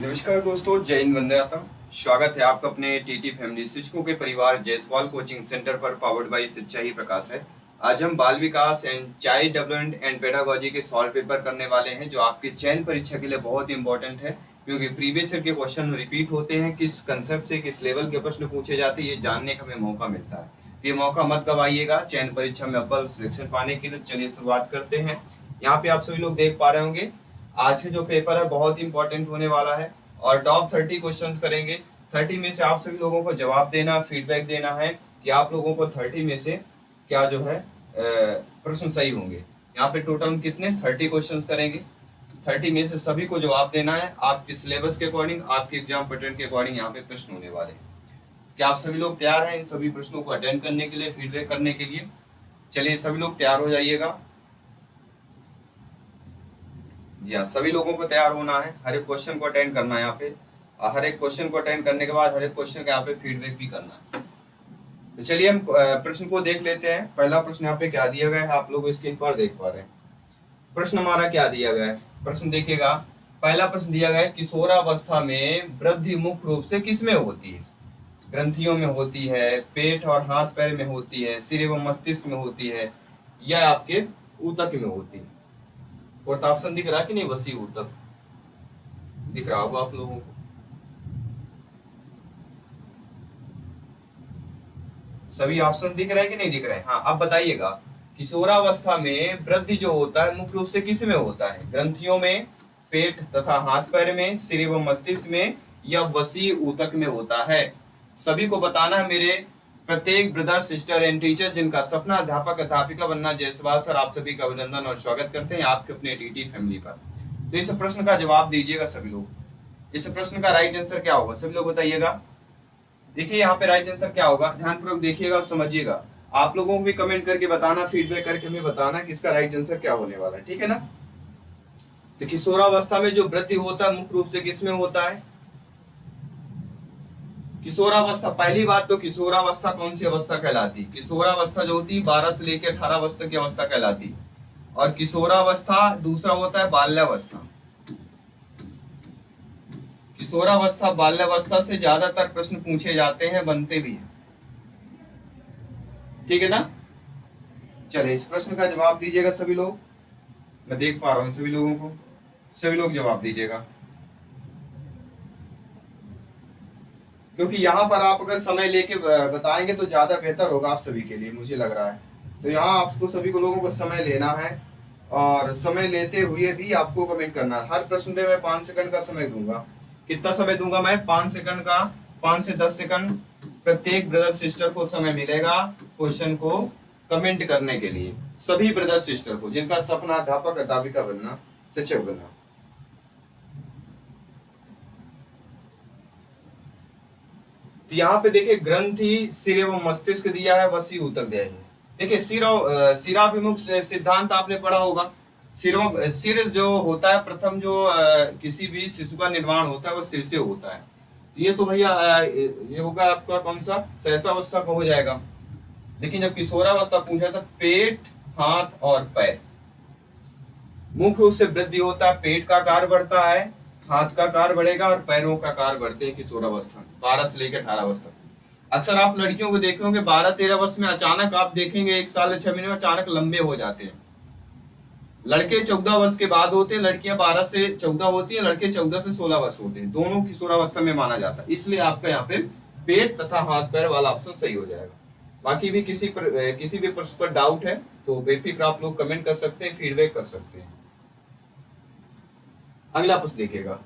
नमस्कार दोस्तों, जय हिंद, वंदे मातरम। स्वागत है आपका अपने टीटी फैमिली शिक्षकों के परिवार जयसवाल कोचिंग सेंटर पर, पावर्ड बाई शिक्षा ही प्रकाश है। आज हम बाल विकास and child development and pedagogy के सॉल्व पेपर करने वाले हैं, जो आपके चयन परीक्षा के लिए बहुत इंपॉर्टेंट है, क्योंकि प्रीवियस ईयर के क्वेश्चन रिपीट होते हैं। किस कंसेप्ट से किस लेवल के प्रश्न पूछे जाते हैं, ये जानने का हमें मौका मिलता है, तो ये मौका मत गवाइएगा चयन परीक्षा में अव्वल सिलेक्शन पाने के लिए। चलिए शुरुआत करते हैं। यहाँ पे आप सभी लोग देख पा रहे होंगे, आज के जो पेपर है बहुत इंपॉर्टेंट होने वाला है और टॉप 30 क्वेश्चंस करेंगे। 30 में से आप सभी लोगों को जवाब देना, फीडबैक देना है कि आप लोगों को 30 में से क्या जो है प्रश्न सही होंगे। यहाँ पे टोटल कितने 30 क्वेश्चंस करेंगे। 30 में से सभी को जवाब देना है आपके सिलेबस के अकॉर्डिंग, आपके एग्जाम पैटर्न के अकॉर्डिंग यहाँ पे प्रश्न होने वाले हैं। क्या आप सभी लोग तैयार हैं इन सभी प्रश्नों को अटेंड करने के लिए, फीडबैक करने के लिए? चलिए सभी लोग तैयार हो जाइएगा। जी हाँ, सभी लोगों को तैयार होना है, हर एक क्वेश्चन को अटेंड करना है यहाँ पे, और हर एक क्वेश्चन को अटेंड करने के बाद हर एक क्वेश्चन का यहाँ पे फीडबैक भी करना है। तो चलिए हम प्रश्न को देख लेते हैं। पहला प्रश्न यहाँ पे क्या दिया गया है, आप लोग स्क्रीन पर देख पा रहे हैं। प्रश्न हमारा क्या दिया गया है, प्रश्न देखिएगा। पहला प्रश्न दिया गया है, किशोरावस्था में वृद्धि मुख्य रूप से किस में होती है? ग्रंथियों में होती है, पेट और हाथ पैर में होती है, सिर एवं मस्तिष्क में होती है, या आपके ऊतक में होती है? फोर्थ ऑप्शन दिख रहा है कि नहीं? वसी ऊतक दिख रहा होगा आप लोगों को। सभी ऑप्शन दिख रहे हैं कि नहीं दिख रहे हैं? हाँ, अब बताइएगा, किशोरावस्था में वृद्धि जो होता है मुख्य रूप से किस में होता है? ग्रंथियों में, पेट तथा हाथ पैर में, सिर एवं मस्तिष्क में, या वसी ऊतक में होता है? सभी को बताना है। मेरे प्रत्येक ब्रदर, सिस्टर एंड टीचर जिनका सपना अध्यापक अध्यापिका बनना, जयसवाल सर आप सभी का अभिनंदन और स्वागत करते हैं आपके अपने टीटी फैमिली पर। तो इस प्रश्न का जवाब दीजिएगा सभी लोग। इस प्रश्न का राइट आंसर क्या होगा, सभी लोग बताइएगा। देखिए यहाँ पे राइट आंसर क्या होगा, ध्यानपूर्वक देखिएगा और समझिएगा। आप लोगों को भी कमेंट करके बताना, फीडबैक करके हमें बताना कि इसका राइट आंसर क्या होने वाला है, ठीक है ना? तो किशोरावस्था में जो वृद्धि होता है मुख्य रूप से किसमें होता है? किशोरावस्था, पहली बात तो किशोरावस्था कौन सी अवस्था कहलाती? किशोरावस्था जो होती है 12 से लेकर 18 वर्ष तक की अवस्था कहलाती। और किशोरावस्था दूसरा होता है बाल्यावस्था। किशोरावस्था बाल्यावस्था से ज्यादातर प्रश्न पूछे जाते हैं, बनते भी हैं, ठीक है ना? चलिए इस प्रश्न का जवाब दीजिएगा सभी लोग। मैं देख पा रहा हूं सभी लोगों को, सभी लोग जवाब दीजिएगा, क्योंकि यहाँ पर आप अगर समय लेके बताएंगे तो ज्यादा बेहतर होगा आप सभी के लिए, मुझे लग रहा है। तो यहाँ आपको सभी को लोगों को समय लेना है, और समय लेते हुए भी आपको कमेंट करना है। हर प्रश्न पे मैं 5 सेकंड का समय दूंगा। कितना समय दूंगा मैं? 5 सेकंड का, 5 से 10 सेकंड प्रत्येक ब्रदर सिस्टर को समय मिलेगा क्वेश्चन को कमेंट करने के लिए। सभी ब्रदर सिस्टर को जिनका सपना अध्यापक अध्यापिका बनना, शिक्षक बनना। तो यहाँ पे देखिए, ग्रंथि, सिर एवं मस्तिष्क दिया है, वसी ऊतक दिया है। देखिए सिराभिमुख सिद्धांत आपने पढ़ा होगा। सिर जो होता है, प्रथम जो किसी भी शिशु का निर्माण होता है वो सिर से होता है। ये तो भैया ये होगा आपका कौन सा, सहसावस्था का हो जाएगा। लेकिन जब किशोरावस्था पूछा था, पेट, हाथ और पैर मुख्य रूप से वृद्धि होता है। पेट का आकार बढ़ता है, हाथ का आकार बढ़ेगा और पैरों का आकार बढ़ते हैं किशोरावस्था, 12 से लेकर 18 वर्ष तक। अक्सर आप लड़कियों को देखेंगे 12-13 वर्ष में अचानक आप देखेंगे 1 साल 6 महीने में अचानक लंबे हो जाते हैं। लड़के 14 वर्ष के बाद होते हैं, लड़कियां 12 से 14 होती है, लड़के 14 से 16 वर्ष होते हैं, दोनों किशोरावस्था में माना जाता है। इसलिए आपका यहाँ पे पेट तथा हाथ पैर वाला ऑप्शन सही हो जाएगा। बाकी भी किसी भी प्रश्न पर डाउट है तो बेफिक्र आप लोग कमेंट कर सकते हैं, फीडबैक कर सकते हैं। अगला प्रश्न देखिएगा।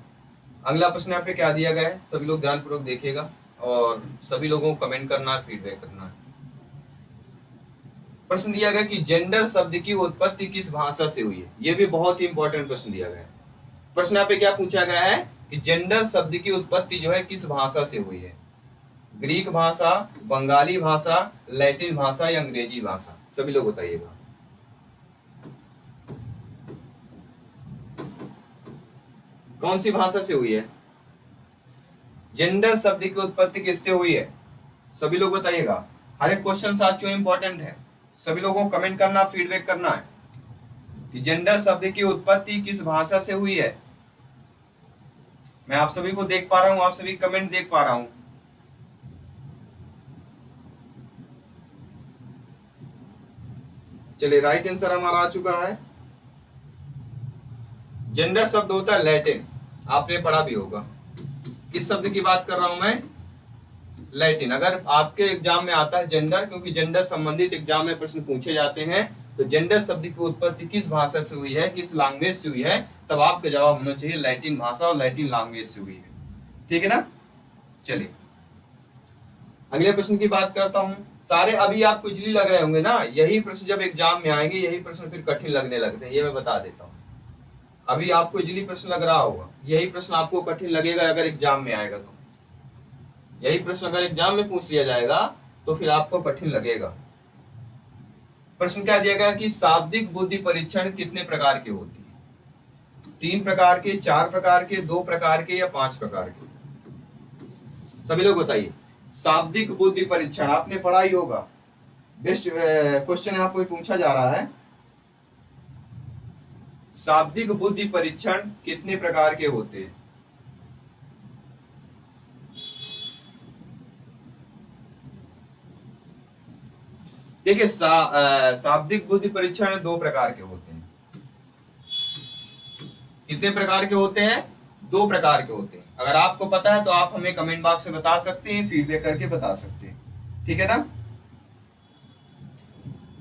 अगला प्रश्न यहाँ पे क्या दिया गया है, सभी लोग ध्यानपूर्वक देखिएगा और सभी लोगों को कमेंट करना है, फीडबैक करना है। प्रश्न दिया गया कि जेंडर शब्द की उत्पत्ति किस भाषा से हुई है? ये भी बहुत ही इंपॉर्टेंट प्रश्न दिया गया है। प्रश्न यहाँ पे क्या पूछा गया है कि जेंडर शब्द की उत्पत्ति जो है किस भाषा से हुई है? ग्रीक भाषा, बंगाली भाषा, लैटिन भाषा या अंग्रेजी भाषा? सभी लोग बताइएगा। कौन सी भाषा से हुई है? जेंडर शब्द की उत्पत्ति किससे हुई है? सभी लोग बताइएगा। हर एक क्वेश्चन साथियों इंपॉर्टेंट है, सभी लोगों को कमेंट करना, फीडबैक करना है कि जेंडर शब्द की उत्पत्ति किस भाषा से हुई है। मैं आप सभी को देख पा रहा हूं, आप सभी कमेंट देख पा रहा हूं। चलिए, राइट आंसर हमारा आ चुका है। जेंडर शब्द होता है लैटिन, आपने पढ़ा भी होगा। किस शब्द की बात कर रहा हूं मैं? लैटिन। अगर आपके एग्जाम में आता है जेंडर, क्योंकि जेंडर संबंधित एग्जाम में प्रश्न पूछे जाते हैं, तो जेंडर शब्द की उत्पत्ति किस भाषा से हुई है, किस लैंग्वेज से हुई है, तब आपका जवाब होना चाहिए लैटिन भाषा और लैटिन लैंग्वेज से हुई है। ठीक है ना? चलिए अगले प्रश्न की बात करता हूं। सारे अभी आपको इजली लग रहे होंगे ना, यही प्रश्न जब एग्जाम में आएंगे यही प्रश्न फिर कठिन लगने लगते हैं, ये मैं बता देता हूँ। अभी आपको इजली प्रश्न लग रहा होगा, यही प्रश्न आपको कठिन लगेगा अगर एग्जाम में आएगा तो। यही प्रश्न अगर एग्जाम में पूछ लिया जाएगा तो फिर आपको कठिन लगेगा। प्रश्न क्या दिया गया कि शाब्दिक बुद्धि परीक्षण कितने प्रकार के होती है? 3 प्रकार के, 4 प्रकार के, 2 प्रकार के या 5 प्रकार के? सभी लोग बताइए। शाब्दिक बुद्धि परीक्षण आपने पढ़ा ही होगा, बेस्ट क्वेश्चन आपको पूछा जा रहा है। शाब्दिक बुद्धि परीक्षण कितने प्रकार के होते हैं? देखिए, शाब्दिक बुद्धि परीक्षण 2 प्रकार के होते हैं। कितने प्रकार के होते हैं? 2 प्रकार के होते हैं। अगर आपको पता है तो आप हमें कमेंट बॉक्स में बता सकते हैं, फीडबैक करके बता सकते हैं। ठीक है ना?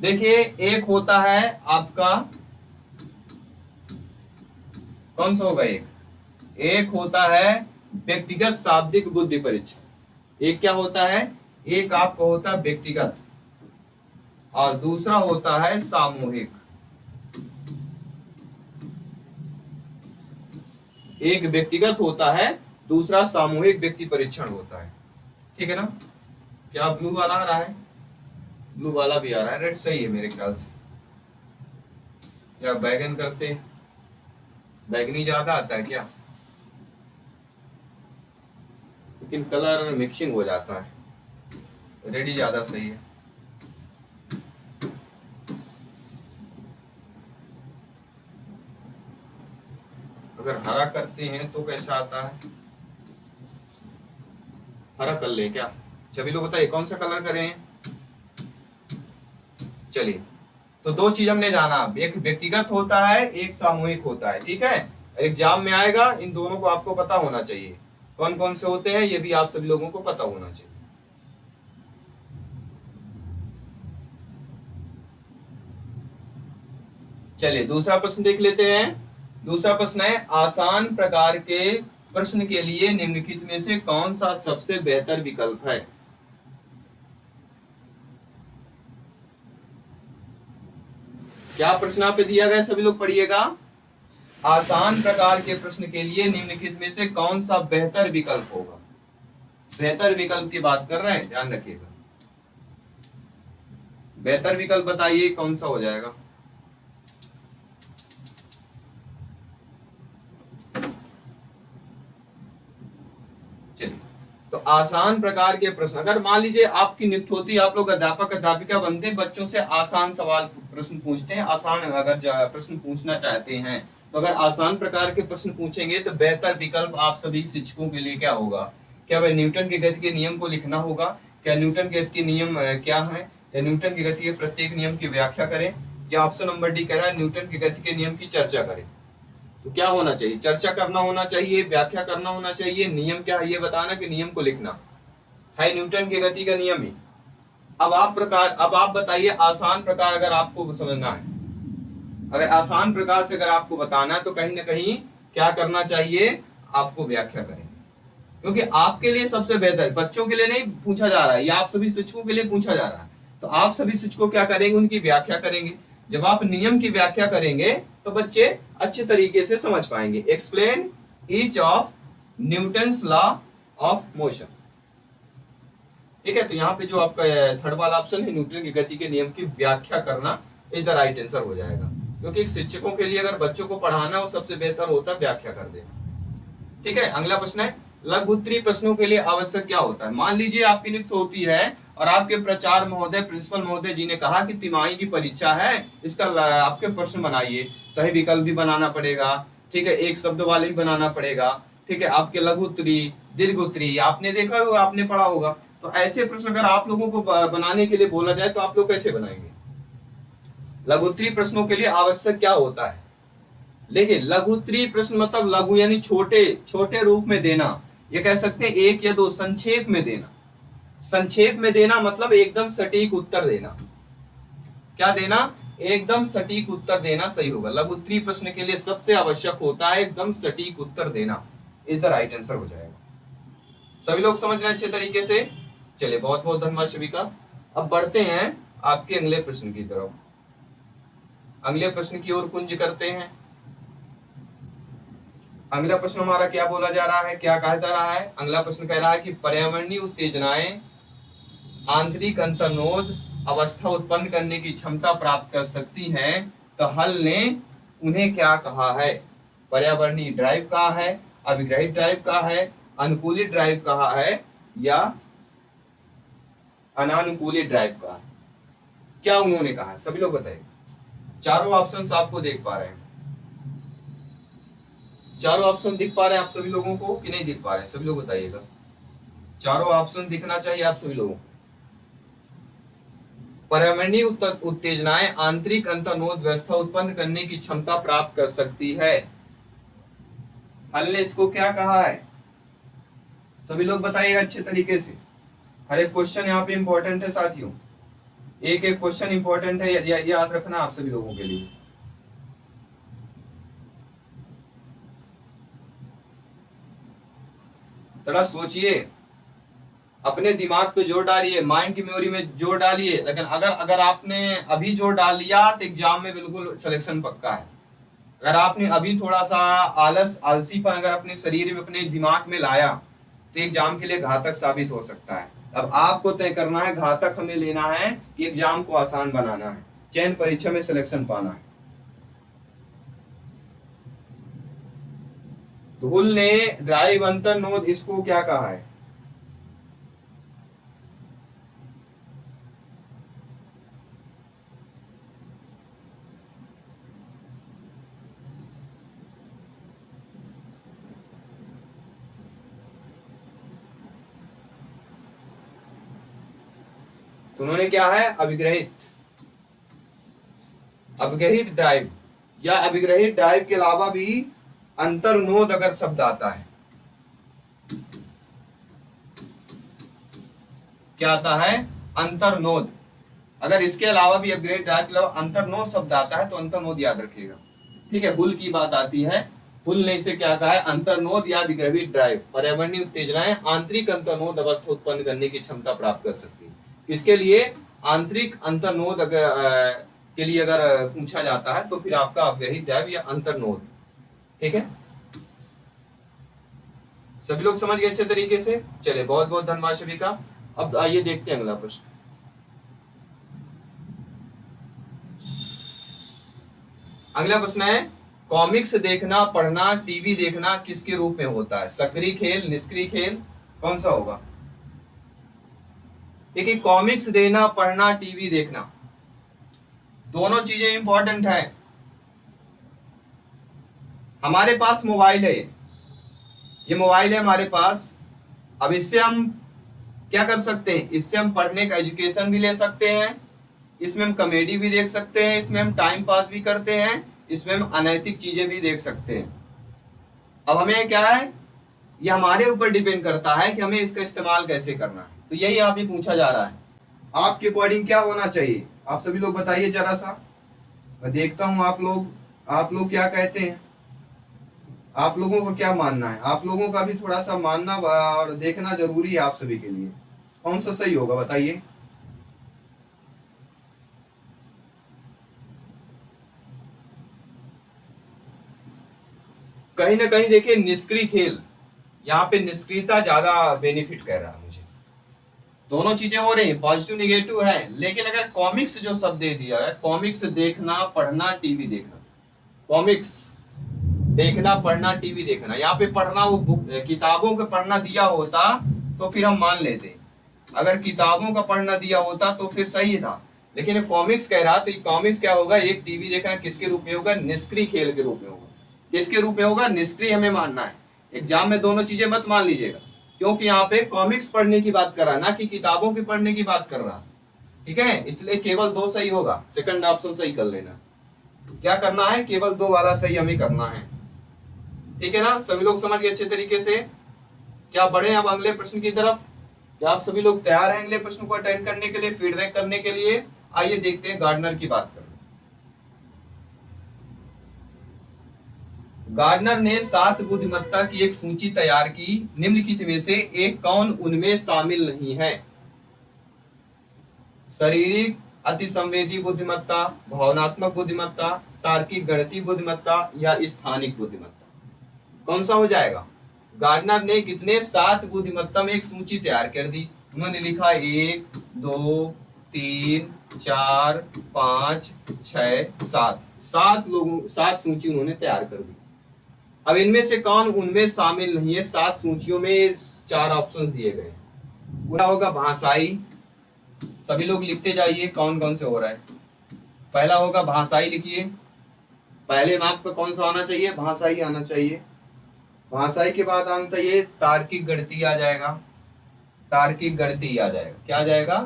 देखिए, एक होता है आपका, कौन सा होगा? एक होता है व्यक्तिगत शाब्दिक बुद्धि परीक्षण। एक क्या होता है? एक आपका होता है व्यक्तिगत, और दूसरा होता है सामूहिक। एक व्यक्तिगत होता है, दूसरा सामूहिक व्यक्ति परीक्षण होता है। ठीक है ना? क्या ब्लू वाला आ रहा है? ब्लू वाला भी आ रहा है, रेड सही है मेरे ख्याल से। क्या बैगन करते? बैगनी ज्यादा आता है क्या? लेकिन कलर मिक्सिंग हो जाता है, रेड ही ज्यादा सही है। अगर हरा करते हैं तो कैसा आता है? हरा कर ले क्या? सभी लोग बताइए कौन सा कलर करें। चलिए, तो 2 चीज हमने जाना, एक व्यक्तिगत होता है, एक सामूहिक होता है। ठीक है? एग्जाम में आएगा, इन दोनों को आपको पता होना चाहिए कौन कौन से होते हैं, ये भी आप सभी लोगों को पता होना चाहिए। चलिए दूसरा प्रश्न देख लेते हैं। दूसरा प्रश्न है, आसान प्रकार के प्रश्न के लिए निम्नलिखित में से कौन सा सबसे बेहतर विकल्प है? क्या प्रश्न आप पे दिया गया, सभी लोग पढ़िएगा। आसान प्रकार के प्रश्न के लिए निम्नलिखित में से कौन सा बेहतर विकल्प होगा? बेहतर विकल्प की बात कर रहे हैं, ध्यान रखिएगा। बेहतर विकल्प बताइए कौन सा हो जाएगा? चलिए, तो आसान प्रकार के प्रश्न, अगर मान लीजिए आपकी नियुक्त होती, आप लोग अध्यापक अध्यापिका बनते, बच्चों से आसान सवाल प्रश्न पूछते हैं, आसान अगर प्रश्न पूछना चाहते हैं, तो अगर आसान प्रकार के प्रश्न पूछेंगे तो बेहतर विकल्प आप सभी शिक्षकों के लिए क्या होगा? क्या वह न्यूटन के गति के नियम को लिखना होगा? क्या न्यूटन के गति के नियम क्या है, या न्यूटन की गति के प्रत्येक नियम की व्याख्या करें, या ऑप्शन नंबर डी कह रहा है न्यूटन की गति के नियम की चर्चा करें। तो क्या होना चाहिए? चर्चा करना होना चाहिए, व्याख्या करना होना चाहिए, नियम क्या है ये बताना, कि नियम को लिखना है न्यूटन की गति का नियम ही। अब आप बताइए, आसान प्रकार अगर आपको समझना है, अगर आसान प्रकार से अगर आपको बताना है, तो कहीं ना कहीं क्या करना चाहिए? आपको व्याख्या करें, क्योंकि आपके लिए सबसे बेहतर, बच्चों के लिए नहीं पूछा जा रहा है, या आप सभी शिक्षकों के लिए पूछा जा रहा है। तो आप सभी शिक्षकों क्या करेंगे? उनकी व्याख्या करेंगे। जब आप नियम की व्याख्या करेंगे तो बच्चे अच्छे तरीके से समझ पाएंगे। Explain each of Newton's law of motion. ठीक है? तो यहाँ पे जो आपका थर्ड वाला ऑप्शन है, न्यूटन की गति के नियम की व्याख्या करना, इज द राइट आंसर हो जाएगा। क्योंकि एक शिक्षकों के लिए अगर बच्चों को पढ़ाना हो, सबसे बेहतर होता है व्याख्या कर देना। ठीक है? अगला प्रश्न है, लघु उत्तरीय प्रश्नों के लिए आवश्यक क्या होता है? मान लीजिए आपकी नियुक्त होती है और आपके प्राचार्य महोदय, प्रिंसिपल महोदय जी ने कहा कि तिमाही की परीक्षा है, इसका आपके प्रश्न बनाइए। सही विकल्प भी बनाना पड़ेगा, ठीक है, एक शब्द वाले भी बनाना पड़ेगा। ठीक है, आपके लघु उत्तरी, दीर्घ उत्तरी आपने देखा होगा, आपने पढ़ा होगा। तो ऐसे प्रश्न अगर आप लोगों को बनाने के लिए बोला जाए तो आप लोग कैसे बनाएंगे? लघुत्तरी प्रश्नों के लिए आवश्यक क्या होता है? देखिए, लघुत्तरी प्रश्न मतलब लघु यानी छोटे छोटे रूप में देना, ये कह सकते हैं एक या दो, संक्षेप में देना। संक्षेप में देना मतलब एकदम सटीक उत्तर देना। क्या देना? एकदम सटीक उत्तर देना सही होगा। लघुत्तरी प्रश्न के लिए सबसे आवश्यक होता है एकदम सटीक उत्तर देना, इज द राइट आंसर हो जाएगा। सभी लोग समझ रहे हैं अच्छे तरीके से? चलिए, बहुत बहुत धन्यवाद सभी का। अब बढ़ते हैं आपके अगले प्रश्न की तरफ। अगले प्रश्न की ओर कुंज करते हैं। अगला प्रश्न हमारा क्या बोला जा रहा है, क्या कहा जा रहा है? अगला प्रश्न कह रहा है कि पर्यावरणीय उत्तेजनाएं आंतरिक अंतर्नोद अवस्था उत्पन्न करने की क्षमता प्राप्त कर सकती हैं, तो हल ने उन्हें क्या कहा है? पर्यावरणीय ड्राइव कहा है, अभिग्रहित ड्राइव कहा है, अनुकूलित ड्राइव कहा है, या अनानुकूलित ड्राइव कहा है? क्या उन्होंने कहा है? सभी लोग बताइए। चारों ऑप्शंस आपको देख पा रहे हैं? चारों ऑप्शन दिख पा रहे हैं आप सभी लोगों को कि नहीं दिख पा रहे हैं? सभी लोग बताइएगा। चारों ऑप्शन दिखना चाहिए आप सभी लोगों को। पर्यावरणीय उत्तेजनाएं आंतरिक अंतर्नोद व्यवस्था उत्पन्न करने की क्षमता प्राप्त कर सकती है। हल ने इसको क्या कहा है? सभी लोग बताइएगा अच्छे तरीके से। हर एक क्वेश्चन यहाँ पे इंपॉर्टेंट है साथियों, एक एक क्वेश्चन इंपॉर्टेंट है, याद रखना आप सभी लोगों के लिए। थोड़ा सोचिए, अपने दिमाग पे जोर डालिए, माइंड की मेमोरी में जोर डालिए। लेकिन अगर आपने अभी जोर डाल लिया तो एग्जाम में बिल्कुल सिलेक्शन पक्का है। अगर आपने अभी थोड़ा सा आलसीपन अगर अपने शरीर में, अपने दिमाग में लाया तो एग्जाम के लिए घातक साबित हो सकता है। अब आपको तय करना है, घातक हमें लेना है कि एग्जाम को आसान बनाना है, चयन परीक्षा में सिलेक्शन पाना है। तो हुल ने ड्राइव अंतर्नोद इसको क्या कहा है? तो उन्होंने क्या है? अभिग्रहित ड्राइव या अभिग्रहित ड्राइव के अलावा भी अंतर्नोद अगर शब्द आता है, क्या आता है? अंतर्नोद। अगर इसके अलावा भी अभिग्रहित ड्राइव के अलावा अंतर्नोद शब्द आता है तो अंतर्नोद याद रखिएगा। ठीक है, हुल की बात आती है, हुल ने इसे क्या कहा है? अंतर्नोद या अभिग्रहित ड्राइव पर्यावरणीय उत्तेजनाएं आंतरिक अंतर्नोद अवस्था उत्पन्न करने की क्षमता प्राप्त कर सकती है। इसके लिए आंतरिक अंतर्नोद के लिए अगर पूछा जाता है तो फिर आपका अभिग्रहित ड्राइव या अंतर्नोद। ठीक है, सभी लोग समझ गए अच्छे तरीके से? चलिए, बहुत बहुत धन्यवाद सभी का। अब आइए देखते हैं अगला प्रश्न। अगला प्रश्न है, कॉमिक्स देखना, पढ़ना, टीवी देखना किसके रूप में होता है? सक्रिय खेल, निष्क्रिय खेल, कौन सा होगा? देखिए, कॉमिक्स देना, पढ़ना, टीवी देखना, दोनों चीजें इंपॉर्टेंट है। हमारे पास मोबाइल है, ये मोबाइल है हमारे पास। अब इससे हम क्या कर सकते हैं? इससे हम पढ़ने का एजुकेशन भी ले सकते हैं, इसमें हम कॉमेडी भी देख सकते हैं, इसमें हम टाइम पास भी करते हैं, इसमें हम अनैतिक चीजें भी देख सकते हैं। अब हमें क्या है, ये हमारे ऊपर डिपेंड करता है कि हमें इसका इस्तेमाल कैसे करना है। तो यही यहाँ पे पूछा जा रहा है, आपके अकॉर्डिंग क्या होना चाहिए? आप सभी लोग बताइए जरा सा, मैं देखता हूँ आप लोग क्या कहते हैं, आप लोगों को क्या मानना है? आप लोगों का भी थोड़ा सा मानना और देखना जरूरी है आप सभी के लिए। कौन सा सही होगा बताइए? कहीं ना कहीं देखिए, निष्क्रिय खेल, यहाँ पे निष्क्रियता ज्यादा बेनिफिट कर रहा है मुझे। दोनों चीजें हो रही हैं, पॉजिटिव निगेटिव है। लेकिन अगर कॉमिक्स जो शब्द दे दिया है, कॉमिक्स देखना, पढ़ना, टीवी देखना, कॉमिक्स देखना, पढ़ना, टीवी देखना, यहाँ पे पढ़ना वो बुक किताबों का पढ़ना दिया होता तो फिर हम मान लेते। अगर किताबों का पढ़ना दिया होता तो फिर सही था, लेकिन कॉमिक्स कह रहा, तो कॉमिक्स क्या होगा? एक टीवी देखना किसके रूप में होगा? निष्क्रिय खेल के रूप में होगा। किसके रूप में होगा? निष्क्रिय हमें मानना है। एग्जाम में दोनों चीजें मत मान लीजिएगा, क्योंकि यहाँ पे कॉमिक्स पढ़ने की बात कर रहा है, ना कि किताबों की पढ़ने की बात कर रहा है। ठीक है, इसलिए केवल 2 सही होगा, सेकंड ऑप्शन सही कर लेना। क्या करना है, केवल 2 वाला सही हमें करना है। ठीक है ना, सभी लोग समझ गए अच्छे तरीके से। क्या बढ़े अब अगले प्रश्न की तरफ? क्या आप सभी लोग तैयार हैं अगले प्रश्न को अटेंड करने के लिए, फीडबैक करने के लिए? आइए देखते हैं गार्डनर की बात करते हैं। गार्डनर ने 7 बुद्धिमत्ता की एक सूची तैयार की, निम्नलिखित में से एक कौन उनमें शामिल नहीं है? शारीरिक अतिसंवेदी बुद्धिमत्ता, भावनात्मक बुद्धिमत्ता, तार्किक गणितीय बुद्धिमत्ता या स्थानिक बुद्धिमत्ता? कौन सा हो जाएगा? गार्डनर ने कितने 7 बुद्धिमत्ता में एक सूची तैयार कर दी। उन्होंने लिखा 1 2 3 4 5 6 7, 7 लोगों 7 सूची उन्होंने तैयार कर दी। अब इनमें से कौन उनमें शामिल नहीं है? 7 सूचियों में 4 ऑप्शंस दिए गए। पूरा होगा भाषाई, सभी लोग लिखते जाइए कौन कौन से हो रहा है। पहला होगा भाषाई, लिखिए। पहले मार्क पे कौन सा आना चाहिए? भाषाई आना चाहिए। भाषाई के बाद आना चाहिए तार्किक गणितीय आ जाएगा, तार्किक गणितीय आ जाएगा। क्या आ जाएगा?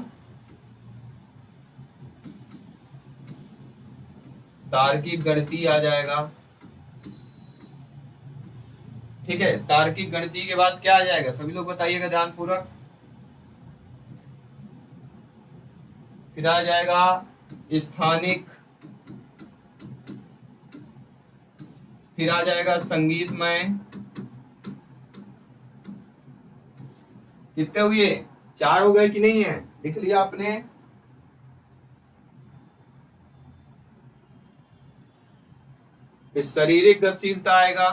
तार्किक गणितीय आ जाएगा। ठीक है, तार्किक गणितीय के बाद क्या आ जाएगा? सभी लोग बताइएगा ध्यानपूर्वक। फिर आ जाएगा स्थानिक, फिर आ जाएगा संगीतमय। कितने हुए? 4 हो गए कि नहीं है? लिख लिया आपने? फिर शारीरिक गतिशीलता आएगा,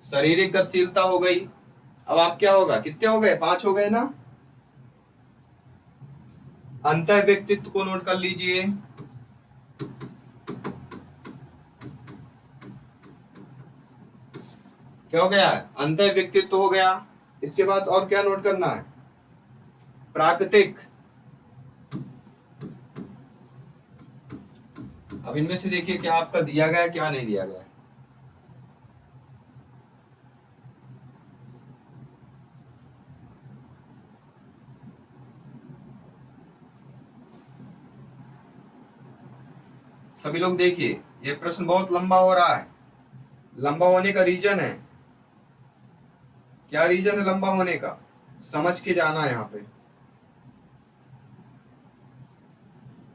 शारीरिक गतिशीलता हो गई। अब आप क्या होगा? कितने हो गए? 5 हो गए ना? अंतः व्यक्तित्व को नोट कर लीजिए। क्या हो गया? अंतः व्यक्तित्व हो गया। इसके बाद और क्या नोट करना है? प्राकृतिक। अब इनमें से देखिए क्या आपका दिया गया, क्या नहीं दिया गया। सभी लोग देखिए, ये प्रश्न बहुत लंबा हो रहा है। लंबा होने का रीजन है क्या? रीजन है लंबा होने का, समझ के जाना है यहाँ पे।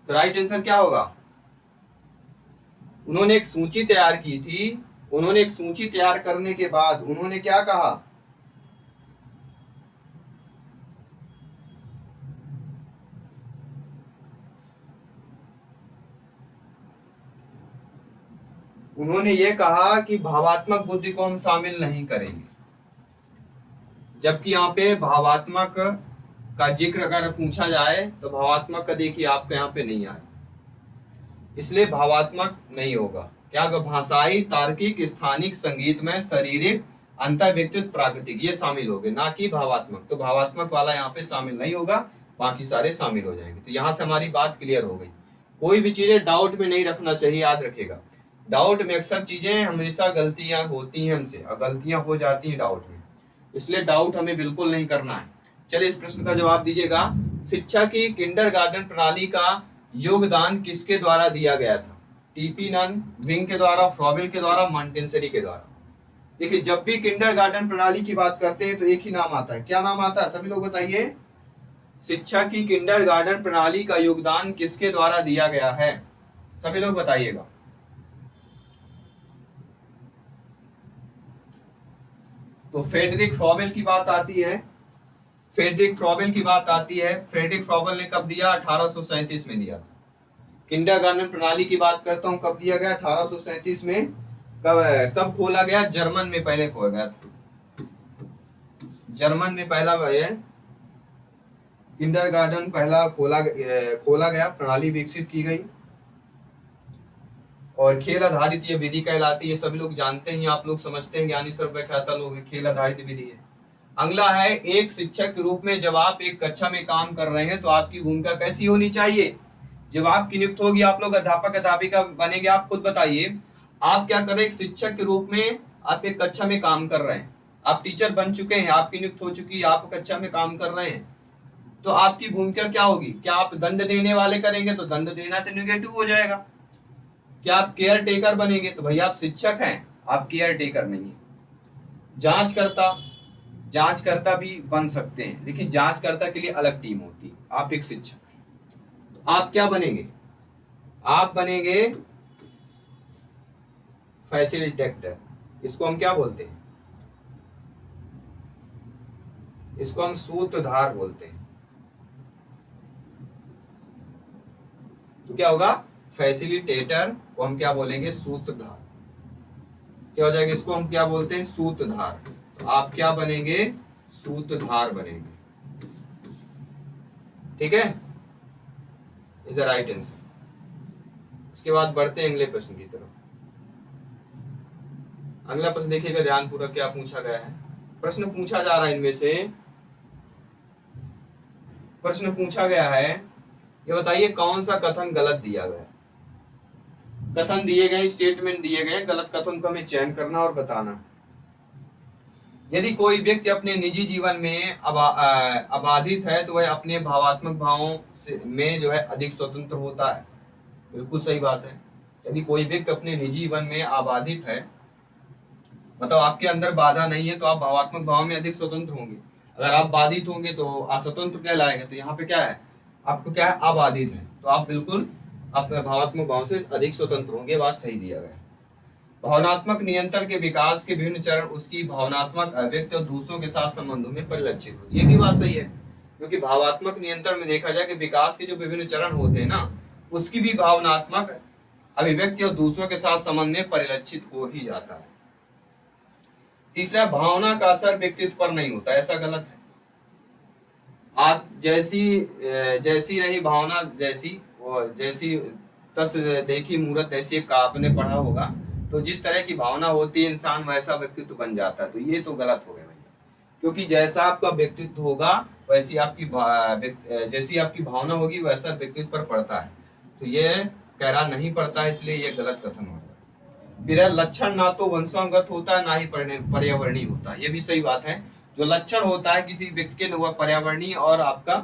तो राइट आंसर क्या होगा? उन्होंने एक सूची तैयार की थी। उन्होंने एक सूची तैयार करने के बाद उन्होंने क्या कहा? उन्होंने ये कहा कि भावात्मक बुद्धि को हम शामिल नहीं करेंगे, जबकि यहाँ पे भावात्मक का जिक्र अगर पूछा जाए तो भावात्मक का देखिए आपके यहाँ पे नहीं आया, इसलिए भावात्मक नहीं होगा। क्या होगा? भाषाई, तार्किक, स्थानिक, संगीतमय, शारीरिक, अंतर व्यक्तित्व, प्राकृतिक, ये शामिल हो गए, ना कि भावात्मक। तो भावात्मक वाला यहाँ पे शामिल नहीं होगा, बाकी सारे शामिल हो जाएंगे। तो यहाँ से हमारी बात क्लियर हो गई। कोई भी चीजें डाउट में नहीं रखना चाहिए, याद रखेगा। डाउट में अक्सर चीजें हमेशा गलतियां होती हैं हमसे, और गलतियां हो जाती हैं डाउट में, इसलिए डाउट हमें बिल्कुल नहीं करना है। चलिए इस प्रश्न का जवाब दीजिएगा। शिक्षा की किंडरगार्टन प्रणाली का योगदान किसके द्वारा दिया गया था? टीपी नन, विंग के द्वारा, फ्रॉबेल के द्वारा, मॉन्टेसरी के द्वारा? देखिए, जब भी किंडरगार्टन प्रणाली की बात करते हैं तो एक ही नाम आता है। क्या नाम आता है? सभी लोग बताइए। शिक्षा की किंडरगार्टन प्रणाली का योगदान किसके द्वारा दिया गया है? सभी लोग बताइएगा। तो फ्रेडरिक फ्रॉबेल की बात आती है। फ्रेडरिक फ्रॉबेल की बात आती है। फ्रेडरिक फ्रॉबेल ने कब दिया? 1837 में दिया था। किंडरगार्टन प्रणाली की बात करता हूँ, कब दिया गया? 1837 में। कब खोला गया? जर्मन में पहले खोला गया था। जर्मन में पहला किंडरगार्टन पहला खोला गया, प्रणाली विकसित की गई, और खेल आधारित ये विधि कहलाती है। सभी लोग जानते हैं, आप लोग समझते हैं, ज्ञानी सर्वव्याख्याता लोग, खेल आधारित विधि है। अगला है, एक शिक्षक के रूप में जब आप एक कक्षा में काम कर रहे हैं तो आपकी भूमिका कैसी होनी चाहिए। जब आपकी नियुक्त होगी, आप लोग अध्यापक अध्यापिका बनेंगे, आप खुद बताइए आप क्या कर रहे हैं। एक शिक्षक के रूप में आप एक कक्षा में काम कर रहे हैं, आप टीचर बन चुके हैं, आपकी नियुक्त हो चुकी है, आप कक्षा में काम कर रहे हैं, तो आपकी भूमिका क्या होगी। क्या आप दंड देने वाले करेंगे तो दंड देना तो निगेटिव हो जाएगा। क्या आप केयर टेकर बनेंगे तो भैया आप शिक्षक हैं, आप केयर टेकर नहीं है। जांचकर्ता भी बन सकते हैं, लेकिन जांचकर्ता के लिए अलग टीम होती है, आप एक शिक्षक हैं। तो आप क्या बनेंगे, आप बनेंगे फैसिलिटेटर। इसको हम क्या बोलते हैं, इसको हम सूत्रधार बोलते हैं। तो क्या होगा, फैसिलिटेटर को हम क्या बोलेंगे, सूत्रधार। क्या हो जाएगा, इसको हम क्या बोलते हैं, सूत्रधार। तो आप क्या बनेंगे, सूत्रधार बनेंगे। ठीक है, इज द राइट आंसर। इसके बाद बढ़ते हैं अगले प्रश्न की तरफ। अगला प्रश्न देखिएगा ध्यान पूर्वक, क्या पूछा गया है। प्रश्न पूछा जा रहा है, इनमें से प्रश्न पूछा गया है, ये बताइए कौन सा कथन गलत दिया गया। कथन दिए गए, स्टेटमेंट दिए गए, गलत कथन को हमें चयन करना और बताना। यदि कोई व्यक्ति अपने निजी जीवन में अबाधित है तो वह अपने भावात्मक भावों से में जो है अधिक स्वतंत्र होता है। बिल्कुल सही बात है। यदि कोई व्यक्ति अपने निजी जीवन में अबाधित है, मतलब आपके अंदर बाधा नहीं है, तो आप भावात्मक भाव में अधिक स्वतंत्र होंगे। अगर आप बाधित होंगे तो अस्वतंत्र कहलाएंगे। तो यहाँ पे क्या है, आपको क्या है, अबाधित है, तो आप बिल्कुल अपने भावात्मक भाव से अधिक स्वतंत्र होंगे। बात सही दिया गया है। भावनात्मक नियंत्रण के विकास के विभिन्न चरण उसकी भावनात्मक अभिव्यक्ति और दूसरों के साथ संबंधों में परिलक्षित होती है। ये भी बात सही है, क्योंकि भावात्मक नियंत्रण में देखा जाए कि विकास के जो विभिन्न चरण होते हैं ना, उसकी भी भावनात्मक अभिव्यक्ति और दूसरों के साथ संबंध में परिलक्षित हो ही जाता है। तीसरा, भावना का असर व्यक्तित्व पर नहीं होता, ऐसा गलत है। आप जैसी रही भावना जैसी, और जैसी तस देखी मूरत ऐसी, एक आपने पढ़ा होगा। तो जिस तरह की भावना होती है इंसान वैसा व्यक्तित्व बन जाता है। तो ये तो गलत हो गया भैया, क्योंकि जैसा आपका व्यक्तित्व होगा वैसी आपकी जैसी आपकी भावना होगी वैसा व्यक्तित्व पर पड़ता है। तो ये कह रहा नहीं पड़ता है, इसलिए ये गलत कथन हो गया। फिर लक्षण ना तो वंशानुगत होता है ना ही पर्यावरणीय होता है। ये भी सही बात है। जो लक्षण होता है किसी व्यक्ति के, वह पर्यावरणीय और आपका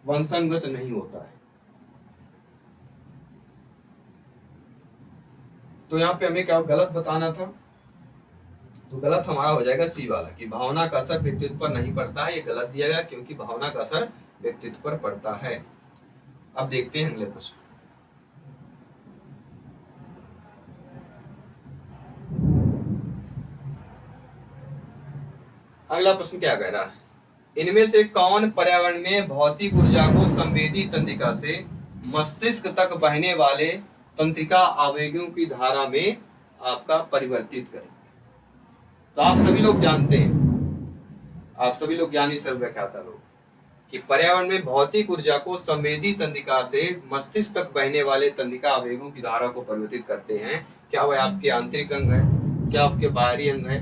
वंशानुगत नहीं होता है। तो यहाँ पे हमें क्या गलत बताना था, तो गलत हमारा हो जाएगा सी वाला, कि भावना का असर व्यक्तित्व पर नहीं पड़ता है। ये गलत दिया गया, क्योंकि भावना का असर व्यक्तित्व पर पड़ता है। अब देखते हैं अगले प्रश्न। अगला प्रश्न क्या कह रहा है, इनमें से कौन पर्यावरण में भौतिक ऊर्जा को संवेदी तंत्रिका से मस्तिष्क तक बहने वाले तंत्रिका आवेगों की धारा में आपका परिवर्तित करें। तो आप सभी लोग जानते हैं, आप सभी लोग ज्ञानी सर्वव्याख्याता लोग, कि पर्यावरण में भौतिक ऊर्जा को संवेदी तंत्रिका से मस्तिष्क तक बहने वाले तंत्रिका आवेगों की धारा को परिवर्तित करते हैं। क्या वह आपके आंतरिक अंग है, क्या आपके बाहरी अंग है,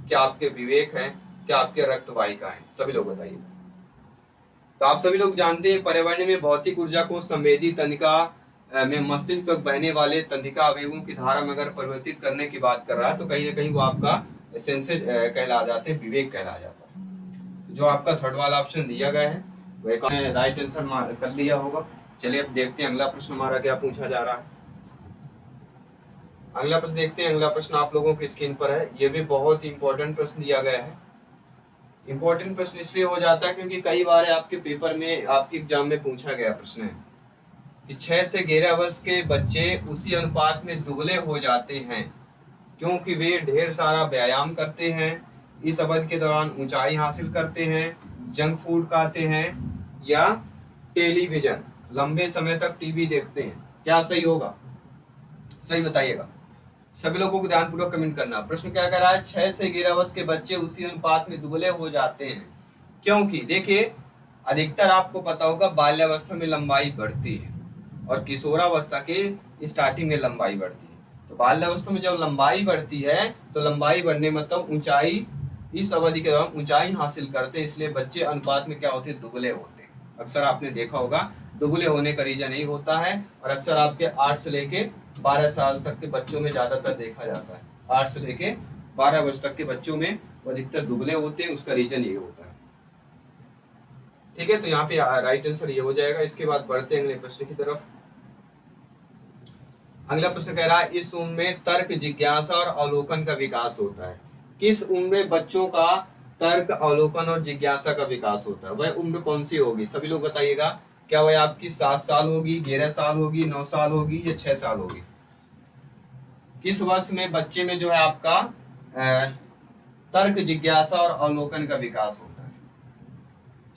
क्या आपके विवेक है, क्या आपके रक्त वाहिका है, सभी लोग बताइए। तो आप सभी लोग जानते हैं पर्यावरण में भौतिक ऊर्जा को संवेदी तंत्रिका में मस्तिष्क तक बहने वाले तंत्रिका आवेगों की धारा में अगर परिवर्तित करने की बात कर रहा है, तो कहीं ना कहीं वो आपका सेंसेस कहला जाते हैं, विवेक कहला जाता है। जो आपका थर्ड वाला ऑप्शन दिया गया है वह राइट आंसर कर लिया होगा। चलिए अब देखते हैं अगला प्रश्न हमारा क्या पूछा जा रहा है। अगला प्रश्न देखते हैं। अगला प्रश्न आप लोगों की स्क्रीन पर है। ये भी बहुत इंपॉर्टेंट प्रश्न दिया गया है। इंपॉर्टेंट प्रश्न इसलिए हो जाता है क्योंकि कई बार आपके पेपर में, आपके एग्जाम में पूछा गया प्रश्न है कि 6 से 11 वर्ष के बच्चे उसी अनुपात में दुबले हो जाते हैं क्योंकि वे ढेर सारा व्यायाम करते हैं, इस अवधि के दौरान ऊंचाई हासिल करते हैं, जंक फूड खाते हैं या टेलीविजन लंबे समय तक टीवी देखते हैं। क्या सही होगा, सही बताइएगा। सभी लोगों को ध्यानपूर्वक कमेंट करना। प्रश्न क्या कह रहा है, 6 से 11 वर्ष के बच्चे उसी अनुपात में दुबले हो जाते हैं क्योंकि देखिए अधिकतर आपको पता होगा बाल्यावस्था में लंबाई बढ़ती है और किशोरावस्था के स्टार्टिंग में लंबाई बढ़ती है। तो बाल्यावस्था में जब लंबाई बढ़ती है तो लंबाई बढ़ने मतलब ऊंचाई इस अवधि के दौरान ऊंचाई हासिल करते हैं, इसलिए बच्चे अनुपात में क्या होते हैं, दुबले होते हैं। अक्सर आपने देखा होगा दुबले होने का रीजन यही होता है, और अक्सर आपके 8 से लेके 12 साल तक के बच्चों में ज्यादातर देखा जाता है। 8 से लेके 12 वर्ष तक के बच्चों में वो अधिकतर दुबले होते हैं, उसका रीजन ये होता है। ठीक है, तो यहाँ पे राइट आंसर ये हो जाएगा। इसके बाद बढ़ते हैं अगले प्रश्न की तरफ। अगला प्रश्न कह रहा है इस उम्र में तर्क, जिज्ञासा और अवलोकन का विकास होता है। किस उम्र में बच्चों का तर्क, अवलोकन और जिज्ञासा का विकास होता है? वह उम्र कौन सी होगी? सभी लोग बताइएगा। क्या वह आपकी 7 साल होगी, 11 साल होगी, 9 साल होगी या 6 साल होगी? किस वर्ष में बच्चे में जो है आपका तर्क, जिज्ञासा और अवलोकन का विकास होता है?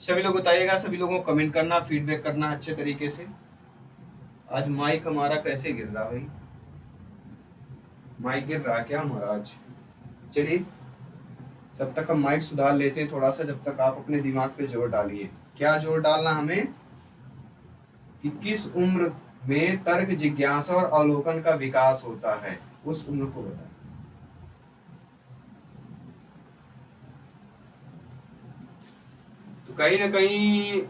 सभी लोग बताइएगा। सभी लोगों को कमेंट करना, फीडबैक करना अच्छे तरीके से। आज माइक हमारा कैसे गिर रहा भाई? माइक गिर रहा क्या हमारा आज? चलिए, जब तक हम माइक सुधार लेते हैं थोड़ा सा, जब तक आप अपने दिमाग पे जोर डालिए। क्या जोर डालना हमें? कि किस उम्र में तर्क, जिज्ञासा और अवलोकन का विकास होता है, उस उम्र को बताएं। तो कहीं ना कहीं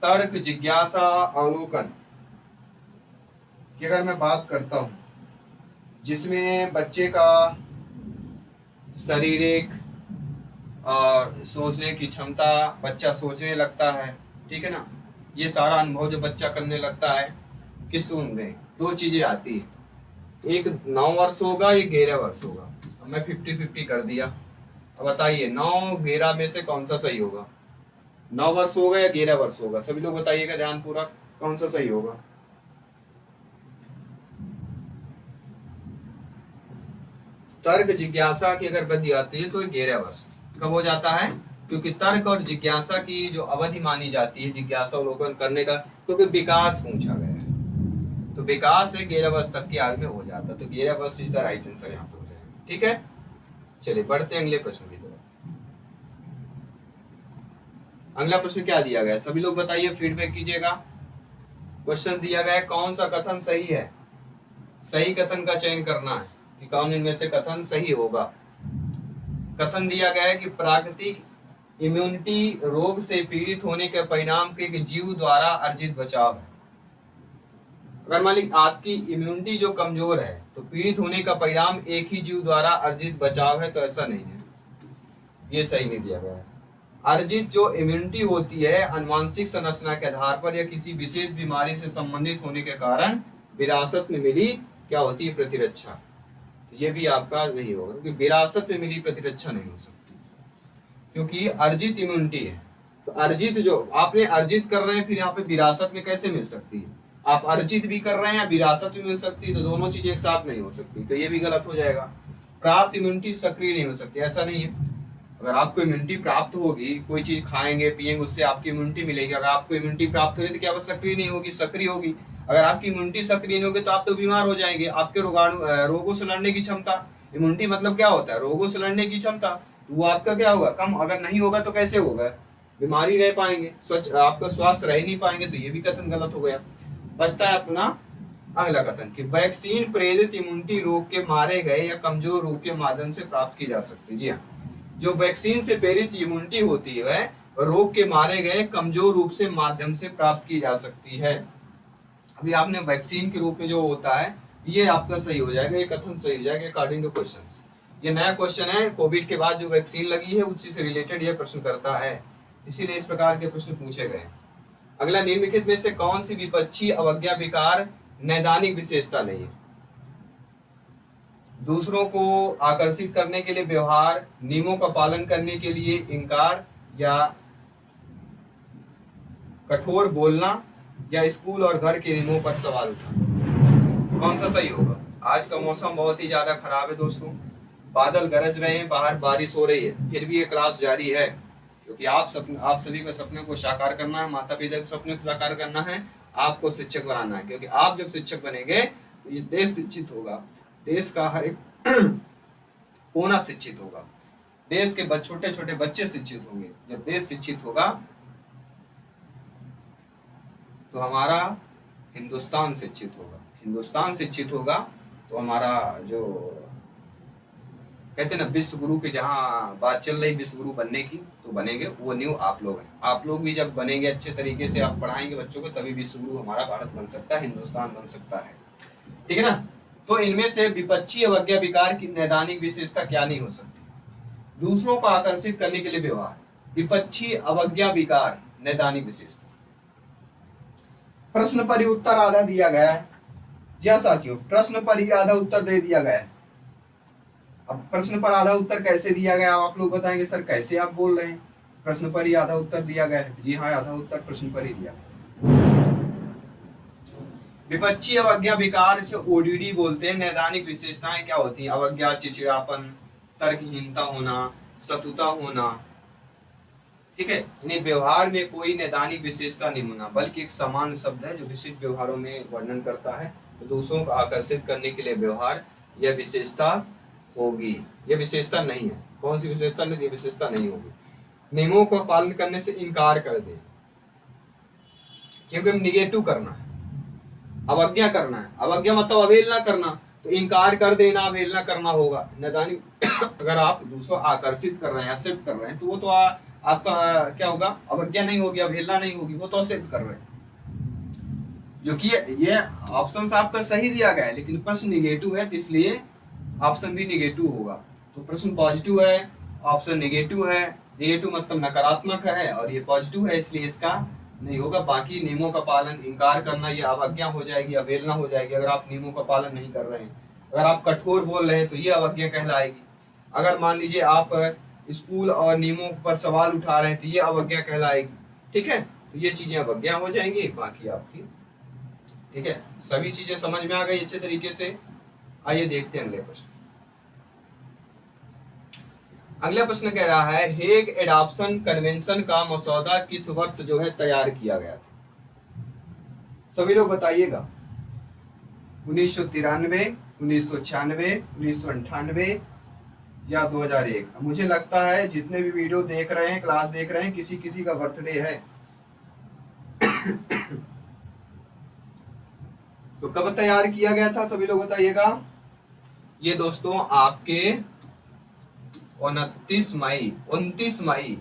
तर्क, जिज्ञासा, अवलोकन की अगर मैं बात करता हूं, जिसमें बच्चे का शारीरिक और सोचने की क्षमता, बच्चा सोचने लगता है, ठीक है ना, ये सारा अनुभव जो बच्चा करने लगता है, किस उम्र में? 2 चीजें आती है, एक 9 वर्ष होगा, एक 11 वर्ष होगा। अब मैं 50-50 कर दिया। अब बताइए 9-11 में से कौन सा सही होगा? 9 वर्ष होगा या 11 वर्ष होगा? सभी लोग बताइएगा ध्यानपूर्वक, कौन सा सही होगा? तर्क, जिज्ञासा की अगर वृद्धि आती है तो 11 वर्ष कब हो जाता है? क्योंकि तर्क और जिज्ञासा की जो अवधि मानी जाती है, जिज्ञासा अवलोकन करने का, क्योंकि विकास पूछा गया है, तो विकास है 11 वर्ष तक की आयु में हो जाता है, तो 11 वर्ष इज द राइट आंसर यहाँ पे हो जाएगा। ठीक है, चलिए बढ़ते हैं अगले प्रश्न की तरफ। अगला प्रश्न क्या दिया गया? सभी लोग बताइए, फीडबैक कीजिएगा। क्वेश्चन दिया गया है कौन सा कथन सही है? सही कथन का चयन करना है कि कौन इनमें से कथन सही होगा। कथन दिया गया है कि प्राकृतिक इम्यूनिटी रोग से पीड़ित होने के परिणाम के जीव द्वारा अर्जित बचाव है। अगर मान लीजिए आपकी इम्यूनिटी जो कमजोर है, तो पीड़ित होने का परिणाम एक ही जीव द्वारा अर्जित बचाव है, तो ऐसा नहीं है, ये सही नहीं दिया गया है। अर्जित जो इम्यूनिटी होती है अनुवांशिक संरचना के आधार पर या किसी विशेष बीमारी से संबंधित होने के कारण विरासत में मिली क्या होती है? प्रतिरक्षा। तो ये भी आपका नहीं होगा, क्योंकि विरासत में मिली प्रतिरक्षा नहीं हो सकती, क्योंकि अर्जित इम्यूनिटी है। तो अर्जित जो आपने अर्जित कर रहे हैं, फिर यहाँ पे विरासत में कैसे मिल सकती है? आप अर्जित भी कर रहे हैं या विरासत भी मिल सकती है, तो दोनों चीजें एक साथ नहीं हो सकती, तो ये भी गलत हो जाएगा। प्राप्त इम्यूनिटी सक्रिय नहीं हो सकती, ऐसा नहीं है। अगर आपको इम्यूनिटी प्राप्त होगी, कोई चीज खाएंगे पिएंगे उससे आपकी इम्यूनिटी मिलेगी। अगर आपको इम्यूनिटी प्राप्त हो रही तो क्या वो सक्रिय नहीं होगी? सक्रिय होगी। अगर आपकी इम्यूनिटी सक्रिय नहीं होगी तो आप तो बीमार हो जाएंगे। आपके रोगों से लड़ने की क्षमता, इम्यूनिटी मतलब क्या होता है? रोगों से लड़ने की क्षमता, तो वो आपका क्या होगा? कम। अगर नहीं होगा तो कैसे होगा? बीमारी रह पाएंगे, स्वच्छ आपका स्वास्थ्य रह नहीं पाएंगे, तो ये भी कथन गलत हो गया। बचता है अपना अगला कथन कि वैक्सीन प्रेरित इम्यूनिटी रोग के मारे गए या कमजोर रोग के माध्यम से प्राप्त की जा सकती है। जी हाँ, जो वैक्सीन से प्रेरित इम्यूनिटी होती है रोग के मारे गए कमजोर रूप से माध्यम से प्राप्त की जा सकती है। अभी आपने वैक्सीन के रूप में जो होता है, ये आपका सही हो जाएगा, ये कथन सही हो जाएगा अकॉर्डिंग टू क्वेश्चंस। ये नया क्वेश्चन है, कोविड के बाद जो वैक्सीन लगी है उसी से रिलेटेड ये प्रश्न करता है, इसीलिए इस प्रकार के प्रश्न पूछे गए। अगला, निम्नलिखित में से कौन सी विपक्षी अवज्ञा विकार नैदानिक विशेषता नहीं है? दूसरों को आकर्षित करने के लिए व्यवहार, नियमों का पालन करने के लिए इंकार, या कठोर बोलना, या स्कूल और घर के नियमों पर सवाल उठाना। कौन सा सही होगा? आज का मौसम बहुत ही ज्यादा खराब है दोस्तों, बादल गरज रहे हैं, बाहर बारिश हो रही है, फिर भी ये क्लास जारी है, क्योंकि आप सभी को सपने को साकार करना है, माता पिता के सपने को साकार करना है, आपको शिक्षक बनाना है। क्योंकि आप जब शिक्षक बनेंगे तो ये देश शिक्षित होगा, देश का हर एक कोना शिक्षित होगा, देश के छोटे छोटे बच्चे शिक्षित होंगे। जब देश शिक्षित होगा तो हमारा हिंदुस्तान शिक्षित होगा, हिंदुस्तान शिक्षित होगा तो हमारा जो कहते हैं ना विश्व गुरु की, जहाँ बात चल रही विश्व गुरु बनने की, तो बनेंगे वो न्यू आप लोग हैं। आप लोग भी जब बनेंगे अच्छे तरीके से, आप पढ़ाएंगे बच्चों को, तभी विश्व गुरु हमारा भारत बन सकता है, हिंदुस्तान बन सकता है। ठीक है ना। तो इनमें से विपक्षी अवज्ञा विकार की नैदानिक विशेषता क्या नहीं हो सकती? दूसरों को आकर्षित करने के लिए व्यवहार। विपक्षी अवज्ञा विकार नैदानिक विशेषता। प्रश्न पर ही उत्तर आधा दिया गया है। जी हाँ साथियों, प्रश्न पर ही आधा उत्तर दे दिया गया है। अब प्रश्न पर आधा उत्तर कैसे दिया गया, आप लोग बताएंगे सर कैसे आप बोल रहे हैं, प्रश्न पर ही आधा उत्तर दिया गया है। जी हाँ, आधा उत्तर प्रश्न पर ही दिया। विपक्षी अवज्ञा विकार से ओडीडी बोलते हैं। नैदानिक विशेषताएं क्या होती हैं? अवज्ञा, चिड़चिड़ापन, तर्कहीनता होना, शत्रुता होना। ठीक है, यानी व्यवहार में कोई नैदानिक विशेषता नहीं होना, बल्कि एक सामान्य शब्द है जो विशिष्ट व्यवहारों में वर्णन करता है। तो दूसरों को आकर्षित करने के लिए व्यवहार, यह विशेषता होगी। यह विशेषता नहीं है। कौन सी विशेषता नहीं? विशेषता नहीं होगी। नियमों को पालन करने से इनकार कर दे, क्योंकि निगेटिव करना है, अवज्ञा करना है। अवज्ञा मतलब अवहेलना करना, तो इनकार कर देना अवहेलना करना होगा। नैदानिक अगर आप दूसरों आकर्षित कर रहे हैं, एक्सेप्ट कर रहे हैं, तो वो तो आपका क्या होगा? अवज्ञा नहीं होगी, अवहेलना नहीं होगी, वो तो एक्सेप्ट कर रहे हैं। जो कि ये ऑप्शन आपका सही दिया गया है, लेकिन प्रश्न निगेटिव है, तो इसलिए ऑप्शन भी निगेटिव होगा। तो प्रश्न पॉजिटिव है, ऑप्शन निगेटिव है। निगेटिव मतलब नकारात्मक है, और ये पॉजिटिव है, इसलिए इसका नहीं होगा। बाकी नियमों का पालन, इनकार करना, ये अवज्ञा हो जाएगी, अवहेलना हो जाएगी। अगर आप नियमों का पालन नहीं कर रहे हैं, अगर आप कठोर बोल रहे हैं, तो ये अवज्ञा कहलाएगी। अगर मान लीजिए आप स्कूल और नियमों पर सवाल उठा रहे हैं, तो ये अवज्ञा कहलाएगी। ठीक है, तो ये चीजें अवज्ञा हो जाएंगी, बाकी आपकी। ठीक है, सभी चीजें समझ में आ गई अच्छे तरीके से। आइए देखते हैं अगले प्रश्न। अगला प्रश्न कह रहा है, हेग एडॉप्शन कन्वेंशन का मसौदा किस वर्ष जो है तैयार किया गया था? सभी लोग बताइएगा। 1993, 1996, 1998 या 2001? मुझे लगता है जितने भी वीडियो देख रहे हैं, क्लास देख रहे हैं, किसी किसी का बर्थडे है। तो कब तैयार किया गया था? सभी लोग बताइएगा। ये दोस्तों आपके 29 मई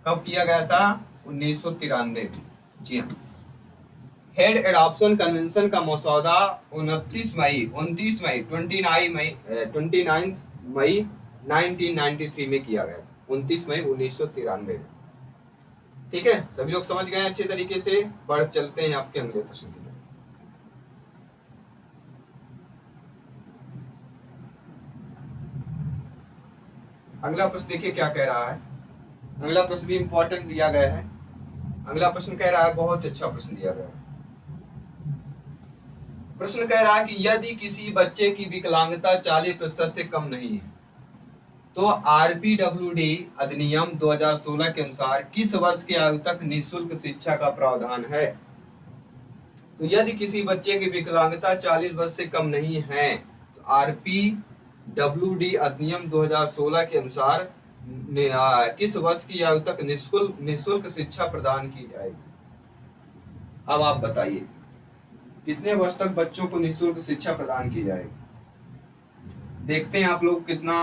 कब किया गया था? 1993 में। जी हाँ, हेड एडॉप्शन कन्वेंशन का मसौदा 29 मई 1993 में किया गया था। 29 मई 1993 में। ठीक है, सभी लोग समझ गए अच्छे तरीके से। बढ़ चलते हैं आपके अगले प्रश्न की। अगला प्रश्न देखिए क्या कह रहा है। अगला प्रश्न भी इंपॉर्टेंट दिया गया है। अगला प्रश्न कह रहा है, बहुत अच्छा प्रश्न दिया गया है। प्रश्न कह रहा है कि यदि किसी बच्चे की विकलांगता 40% से कम नहीं है, तो आरपीडब्ल्यूडी अधिनियम 2016 के अनुसार किस वर्ष की आयु तक निःशुल्क शिक्षा का प्रावधान है? तो यदि किसी बच्चे की विकलांगता 40 वर्ष से कम नहीं है, तो आरपीडब्ल्यूडी अधिनियम 2016 के अनुसार किस वर्ष की आयु तक निःशुल्क शिक्षा प्रदान की जाएगी? अब आप बताइए, कितने वर्ष तक बच्चों को निःशुल्क शिक्षा प्रदान की जाएगी? देखते हैं आप लोग कितना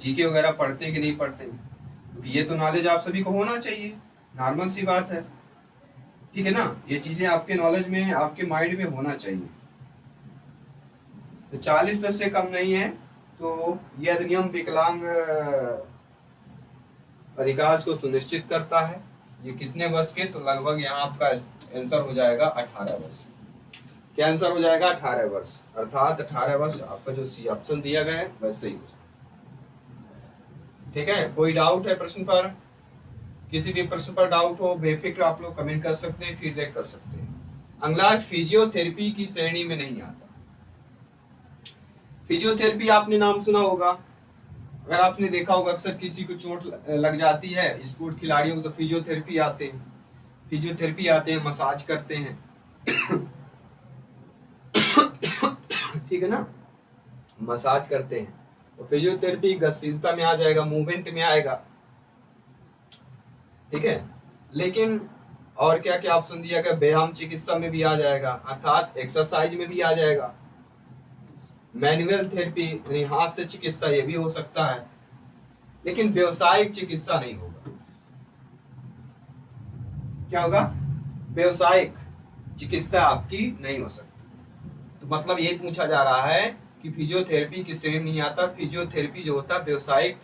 जीके वगैरह पढ़ते हैं कि नहीं पढ़ते, क्योंकि ये तो नॉलेज आप सभी को होना चाहिए, नॉर्मल सी बात है। ठीक है ना, ये चीजें आपके नॉलेज में, आपके माइंड में होना चाहिए। तो 40 से कम नहीं है, तो यह अधिनियम विकलांग अधिकार को सुनिश्चित करता है। ये कितने वर्ष के? तो लगभग यहाँ आपका आंसर हो जाएगा 18 वर्ष। क्या आंसर हो जाएगा? 18 वर्ष। अर्थात 18 वर्ष आपका जो सी ऑप्शन दिया गया है वैसे ही हो जाएगा। ठीक है, कोई डाउट है प्रश्न पर? किसी भी प्रश्न पर डाउट हो, बेफिक्र आप लोग कमेंट कर सकते हैं, फीडबैक कर सकते हैं। अगला फिजियोथेरेपी की श्रेणी में नहीं आता। फिजियोथेरेपी आपने नाम सुना होगा, अगर आपने देखा होगा अक्सर किसी को चोट लग जाती है, स्पोर्ट खिलाड़ियों को, तो फिजियोथेरेपी आते हैं, मसाज करते हैं। ठीक है ना, मसाज करते हैं। तो फिजियोथेरेपी गतिशीलता में आ जाएगा, मूवमेंट में आएगा। ठीक है, लेकिन और क्या क्या ऑप्शन दिया गया? व्यायाम चिकित्सा में भी आ जाएगा, अर्थात एक्सरसाइज में भी आ जाएगा। मैनुअल थेरेपी यानी हाथ से चिकित्सा ये भी हो सकता है, लेकिन व्यवसायिक चिकित्सा नहीं होगा। क्या होगा? व्यवसायिक चिकित्सा आपकी नहीं हो सकती। तो मतलब ये पूछा जा रहा है कि फिजियोथेरेपी की श्रेणी नहीं आता। फिजियोथेरेपी जो होता है व्यवसायिक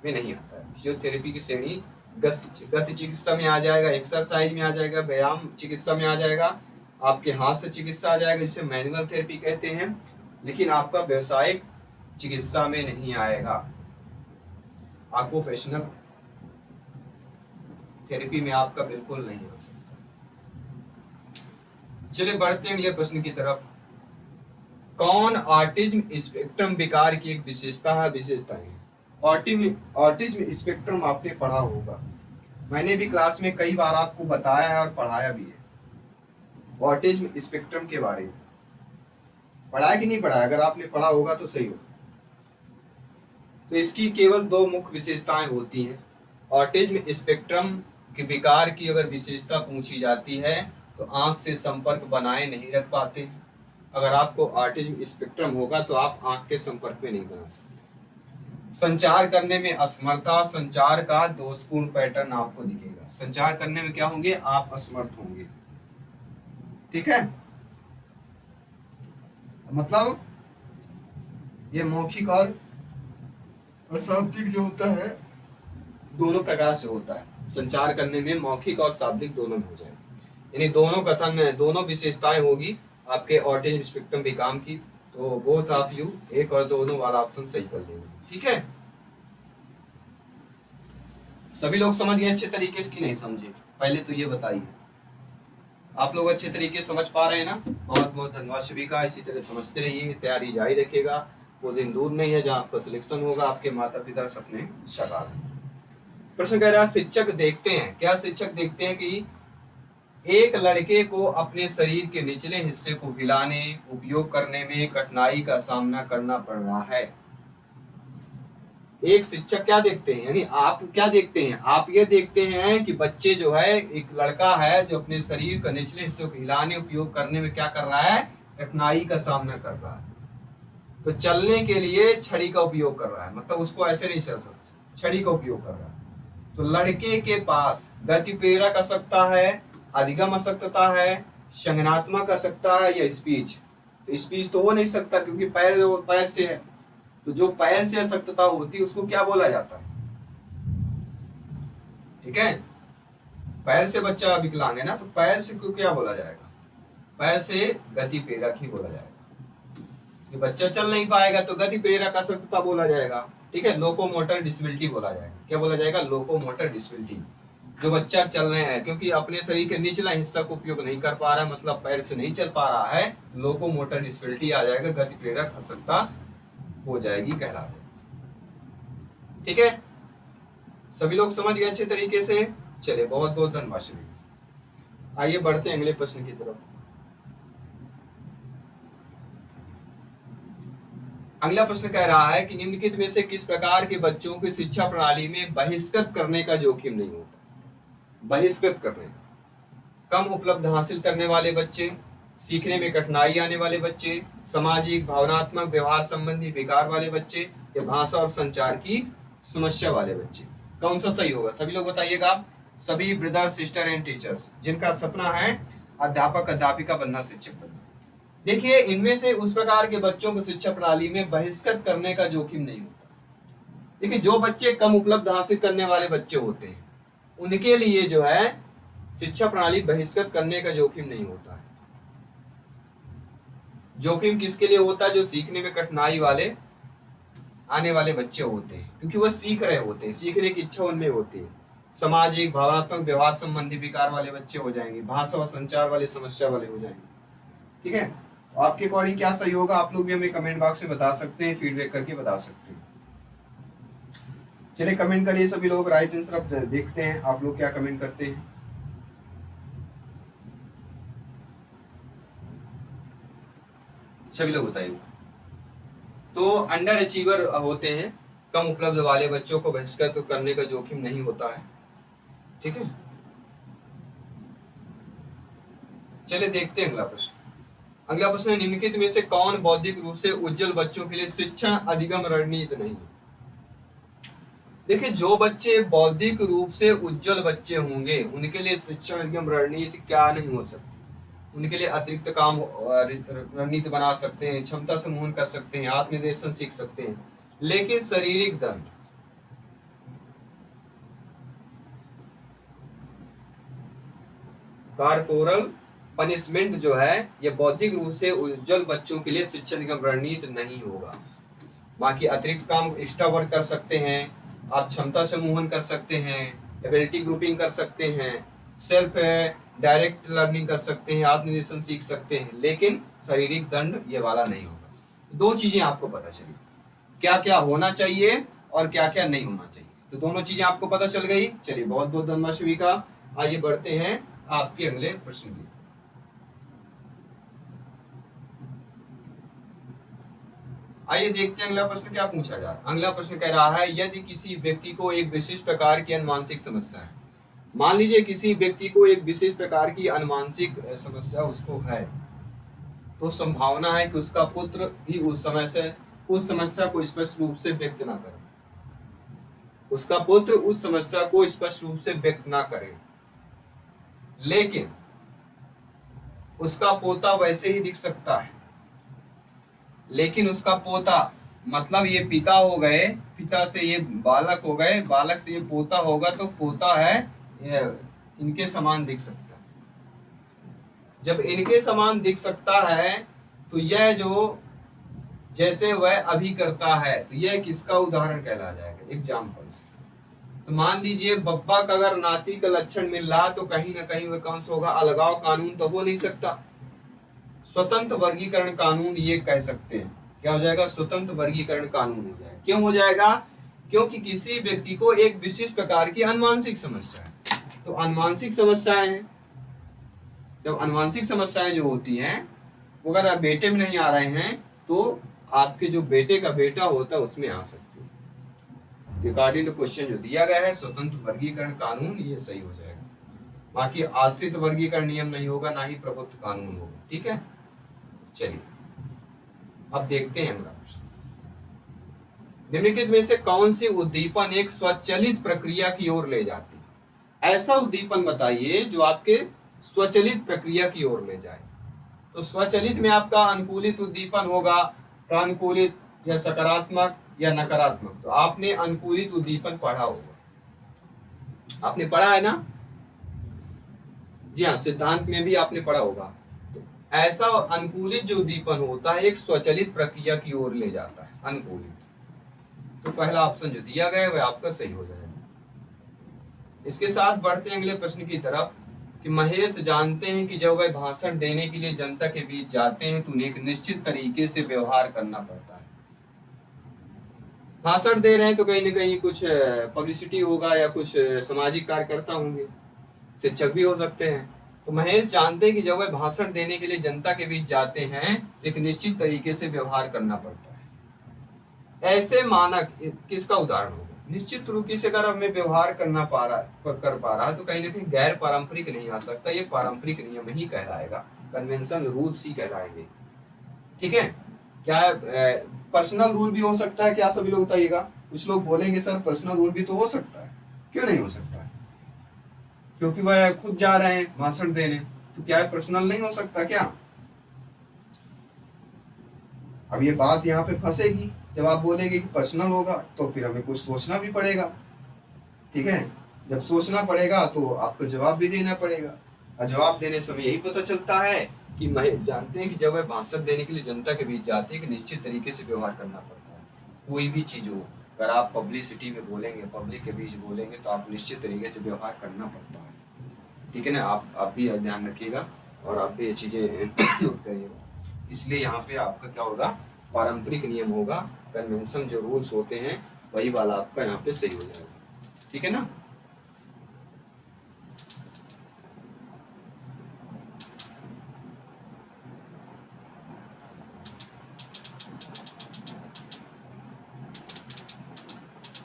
में नहीं आता है। फिजियोथेरेपी की श्रेणी गति चिकित्सा में आ जाएगा, एक्सरसाइज में आ जाएगा, व्यायाम चिकित्सा में आ जाएगा, आपके हाथ से चिकित्सा आ जाएगा जिसे मैनुअल थेरेपी कहते हैं, लेकिन आपका व्यवसायिक चिकित्सा में नहीं आएगा। ऑक्यूपेशनल थेरेपी में आपका बिल्कुल नहीं आ सकता। चलिए बढ़ते हैं अगले प्रश्न की तरफ। कौन ऑटिज्म स्पेक्ट्रम विकार की एक विशेषता है? विशेषताएं ऑटिज्म स्पेक्ट्रम आपने पढ़ा होगा, मैंने भी क्लास में कई बार आपको बताया है और पढ़ाया भी है। ऑटिज्म स्पेक्ट्रम के बारे में पढ़ा कि नहीं पढ़ा? अगर आपने पढ़ा होगा तो सही होगा। तो इसकी केवल दो मुख्य विशेषताएं होती हैं। ऑटिज्म स्पेक्ट्रम के विकार की अगर विशेषता पूछी जाती है तो आंख से संपर्क बनाए नहीं रख पाते। अगर आपको ऑटिज्म स्पेक्ट्रम होगा तो आप आंख के संपर्क में नहीं बना सकते। संचार करने में असमर्थता, संचार का दोषपूर्ण पैटर्न आपको दिखेगा। संचार करने में क्या होंगे? आप असमर्थ होंगे। ठीक है, मतलब ये मौखिक और अशाब्दिक जो होता है दोनों प्रकार से होता है। संचार करने में मौखिक और शाब्दिक दोनों में हो जाएगा, यानी दोनों कथन, दोनों विशेषताएं होगी आपके ऑटिज्म स्पेक्ट्रम विकार की। तो बोथ ऑफ यू एक और दोनों वाला ऑप्शन सही कर लेंगे। ठीक है, सभी लोग समझ गए अच्छे तरीके से कि नहीं समझे? पहले तो ये बताइए, आप लोग अच्छे तरीके से समझ पा रहे हैं ना? बहुत बहुत धन्यवाद सभी का। इसी तरह समझते रहिए, तैयारी जारी रखिएगा। वो दिन दूर नहीं है जहाँ आपका सिलेक्शन होगा, आपके माता पिता सपने साकार हैं। प्रश्न कह रहा है शिक्षक देखते हैं, क्या शिक्षक देखते हैं कि एक लड़के को अपने शरीर के निचले हिस्से को हिलाने, उपयोग करने में कठिनाई का सामना करना पड़ रहा है। एक शिक्षक क्या देखते हैं, यानी आप क्या देखते हैं? आप ये देखते हैं कि बच्चे जो है, एक लड़का है जो अपने शरीर का निचले हिस्से को हिलाने, उपयोग करने में क्या कर रहा है? कठिनाई का सामना कर रहा है। तो चलने के लिए छड़ी का उपयोग कर रहा है, मतलब उसको ऐसे नहीं चल सकता, छड़ी का उपयोग कर रहा है। तो लड़के के पास गति प्रेरक अशक्तता है, अधिगम अशक्तता है, संज्ञानात्मक अशक्तता है या स्पीच? तो स्पीच तो हो नहीं सकता क्योंकि पैर से है। तो जो पैर से अशक्तता होती है उसको क्या बोला जाता है? ठीक है, पैर से बच्चा विकलांग है ना, तो पैर से क्यों क्या बोला जाएगा? पैर से गति प्रेरक ही बोला जाएगा। कि बच्चा चल नहीं पाएगा तो गति प्रेरक अशक्तता बोला जाएगा। ठीक है, लोकोमोटर डिसेबिलिटी बोला जाएगा। क्या बोला जाएगा? Locomotor disability. जो बच्चा चल रहे हैं क्योंकि अपने शरीर के निचला हिस्सा को उपयोग नहीं कर पा रहा है, मतलब पैर से नहीं चल पा रहा है, लोकोमोटर डिसेबिलिटी आ जाएगा, गति प्रेरक अशक्तता हो जाएगी, कहला जाएगी। ठीक है, सभी लोग समझ गए अच्छे तरीके से? चलिए बहुत बहुत धन्यवाद सभी। आइए बढ़ते हैं अगले प्रश्न की तरफ। अगला प्रश्न कह रहा है कि निम्नलिखित में से किस प्रकार के बच्चों की शिक्षा प्रणाली में बहिष्कृत करने का जोखिम नहीं होता? बहिष्कृत करने का, कम उपलब्ध हासिल करने वाले बच्चे, सीखने में कठिनाई आने वाले बच्चे, सामाजिक भावनात्मक व्यवहार संबंधी विकार वाले बच्चे, या भाषा और संचार की समस्या वाले बच्चे। कौन सा सही होगा? सभी लोग बताइएगा। सभी ब्रदर सिस्टर एंड टीचर्स जिनका सपना है अध्यापक अध्यापिका बनना, शिक्षक बनना, देखिए इनमें से उस प्रकार के बच्चों को शिक्षा प्रणाली में बहिष्कृत करने का जोखिम नहीं होता। देखिए जो बच्चे कम उपलब्ध हासिल करने वाले बच्चे होते हैं उनके लिए जो है शिक्षा प्रणाली बहिष्कृत करने का जोखिम नहीं होता है। जोखिम किसके लिए होता है? जो सीखने में कठिनाई वाले आने वाले बच्चे होते हैं, क्योंकि वह सीख रहे होते हैं, सीखने की इच्छा उनमें होती है। सामाजिक भावनात्मक व्यवहार संबंधी विकार वाले बच्चे हो जाएंगे, भाषा और संचार वाली समस्या वाले हो जाएंगे। ठीक है, तो आपके अकॉर्डिंग क्या सही होगा? आप लोग भी हमें कमेंट बॉक्स में बता सकते हैं, फीडबैक करके बता सकते हैं। चलिए कमेंट करिए सभी लोग, राइट आंसर अब देखते हैं आप लोग क्या कमेंट करते हैं। सभी लोग बताइए। तो अंडर अचीवर होते हैं, कम उपलब्ध वाले बच्चों को बहिष्कृत करने का जोखिम नहीं होता है। ठीक है, चलिए देखते हैं अगला प्रश्न। अगला प्रश्न है, निम्नलिखित में से कौन बौद्धिक रूप से उज्जवल बच्चों के लिए शिक्षण अधिगम रणनीति नहीं? देखिए, जो बच्चे बौद्धिक रूप से उज्जवल बच्चे होंगे उनके लिए शिक्षण अधिगम रणनीति क्या नहीं हो सकती? उनके लिए अतिरिक्त काम रणनीति बना सकते हैं, क्षमता समूहन कर सकते हैं, आत्मनिर्देशन सीख सकते हैं, लेकिन शारीरिक दंड, कॉर्पोरल पनिशमेंट जो है, ये बौद्धिक रूप से उज्जवल बच्चों के लिए शिक्षण अधिगम रणनीति नहीं होगा। बाकी अतिरिक्त काम एक्स्ट्रा वर्क कर सकते हैं, आप क्षमता समूहन कर सकते हैं, एबिलिटी ग्रुपिंग कर सकते हैं, सेल्फ डायरेक्ट लर्निंग कर सकते हैं, आत्मनिर्देशन सीख सकते हैं, लेकिन शारीरिक दंड ये वाला नहीं होगा। दो चीजें आपको पता चली, क्या क्या होना चाहिए और क्या क्या नहीं होना चाहिए। तो दोनों चीजें आपको पता चल गई। चलिए, बहुत बहुत धन्यवाद सभी का। आइए बढ़ते हैं आपके अगले प्रश्न की। आइए देखते हैं अगला प्रश्न क्या पूछा जा रहा है। अगला प्रश्न कह रहा है, यदि किसी व्यक्ति को एक विशेष प्रकार की अनुमानसिक समस्या है, मान लीजिए किसी व्यक्ति को एक विशेष प्रकार की अनुमानसिक समस्या उसको है, तो संभावना है कि उसका पुत्र भी उस समस्या को स्पष्ट रूप से व्यक्त ना करे, उसका पुत्र उस समस्या को स्पष्ट रूप से व्यक्त ना करे, लेकिन उसका पोता वैसे ही दिख सकता है। लेकिन उसका पोता मतलब ये पिता हो गए, पिता से ये बालक हो गए, बालक से ये पोता होगा, तो पोता है ये इनके समान दिख सकता है। जब इनके समान दिख सकता है तो यह जो जैसे वह अभी करता है, तो यह किसका उदाहरण कहला जाएगा? एग्जाम्पल से। तो मान लीजिए बब्बा का अगर नाती का लक्षण मिल रहा तो कहीं ना कहीं वह कौन सा होगा? अलगाव कानून तो हो नहीं सकता, स्वतंत्र वर्गीकरण कानून ये कह सकते हैं। क्या हो जाएगा? स्वतंत्र वर्गीकरण कानून हो जाएगा। क्यों हो जाएगा? क्योंकि किसी व्यक्ति को एक विशिष्ट प्रकार की अनुमानसिक समस्या है। तो अनुमानसिक समस्याएं हैं, जब अनुमानसिक समस्याएं जो होती हैं वो अगर आप बेटे में नहीं आ रहे हैं तो आपके जो बेटे का बेटा होता है उसमें आ सकती है। अकॉर्डिंग टू क्वेश्चन जो दिया गया है स्वतंत्र वर्गीकरण कानून, ये सही हो जाएगा। बाकी आश्रित वर्गीकरण नियम नहीं होगा, ना ही प्रभुत्व कानून होगा। ठीक है, चलिए अब देखते हैं अगला प्रश्न। निम्नलिखित में से कौन सी उद्दीपन एक स्वचालित प्रक्रिया की ओर ले जाती है? ऐसा उद्दीपन बताइए जो आपके स्वचालित प्रक्रिया की ओर ले जाए। तो स्वचालित में आपका अनुकूलित उद्दीपन होगा, अनुकूलित या सकारात्मक या नकारात्मक। तो आपने अनुकूलित उद्दीपन पढ़ा होगा, आपने पढ़ा है ना? जी हाँ, सिद्धांत में भी आपने पढ़ा होगा। तो ऐसा अनुकूलित जो उद्दीपन होता है एक स्वचालित प्रक्रिया की ओर ले जाता है, अनुकूलित। तो पहला ऑप्शन जो दिया गया है वह आपका सही हो जाएगा। इसके साथ बढ़ते हैं अगले प्रश्न की तरफ कि महेश जानते हैं कि जब वह भाषण देने के लिए जनता के बीच जाते हैं तो उन्हें एक निश्चित तरीके से व्यवहार करना पड़ता है। भाषण दे रहे हैं तो कहीं ना कहीं कुछ पब्लिसिटी होगा या कुछ सामाजिक कार्यकर्ता होंगे, शिक्षक भी हो सकते हैं। तो महेश जानते हैं कि जब वह भाषण देने के लिए जनता के बीच जाते हैं एक निश्चित तरीके से व्यवहार करना पड़ता है। ऐसे मानक किसका उदाहरण होगा? निश्चित तरीके से अगर हमें व्यवहार कर पा रहा है तो कहीं ना कहीं गैर पारंपरिक नहीं आ सकता, ये पारंपरिक नियम ही कहलाएगा, कन्वेंशन रूल्स ही कहलाएंगे। ठीक है, क्या पर्सनल रूल भी हो सकता है? क्या सभी लोग बताइएगा। कुछ लोग बोलेंगे सर पर्सनल रूल भी तो हो सकता है, क्यों नहीं हो सकता है? क्योंकि वह खुद जा रहे हैं भाषण देने, तो क्या पर्सनल नहीं हो सकता क्या? अब ये बात यहाँ पे फंसेगी, जब आप बोलेंगे कि पर्सनल होगा तो फिर हमें कुछ सोचना भी पड़ेगा। ठीक है, जब सोचना पड़ेगा तो आपको जवाब भी देना पड़ेगा, और जवाब देने समय यही पता चलता है कि महेश जानते हैं कि जब वह भाषण देने के लिए जनता के बीच जाते हैं कि निश्चित तरीके से व्यवहार करना पड़ता है। कोई भी चीज हो, अगर आप पब्लिसिटी में बोलेंगे, पब्लिक के बीच बोलेंगे, तो आप निश्चित तरीके से व्यवहार करना पड़ता है। ठीक है ना, आप भी ध्यान रखिएगा और आप भी ये चीजें नोट करिएगा। इसलिए यहाँ पे आपका क्या होगा? पारंपरिक नियम होगा, कन्वेंशन जो रूल्स होते हैं वही वाला आपका यहाँ पे सही हो जाएगा। ठीक है ना?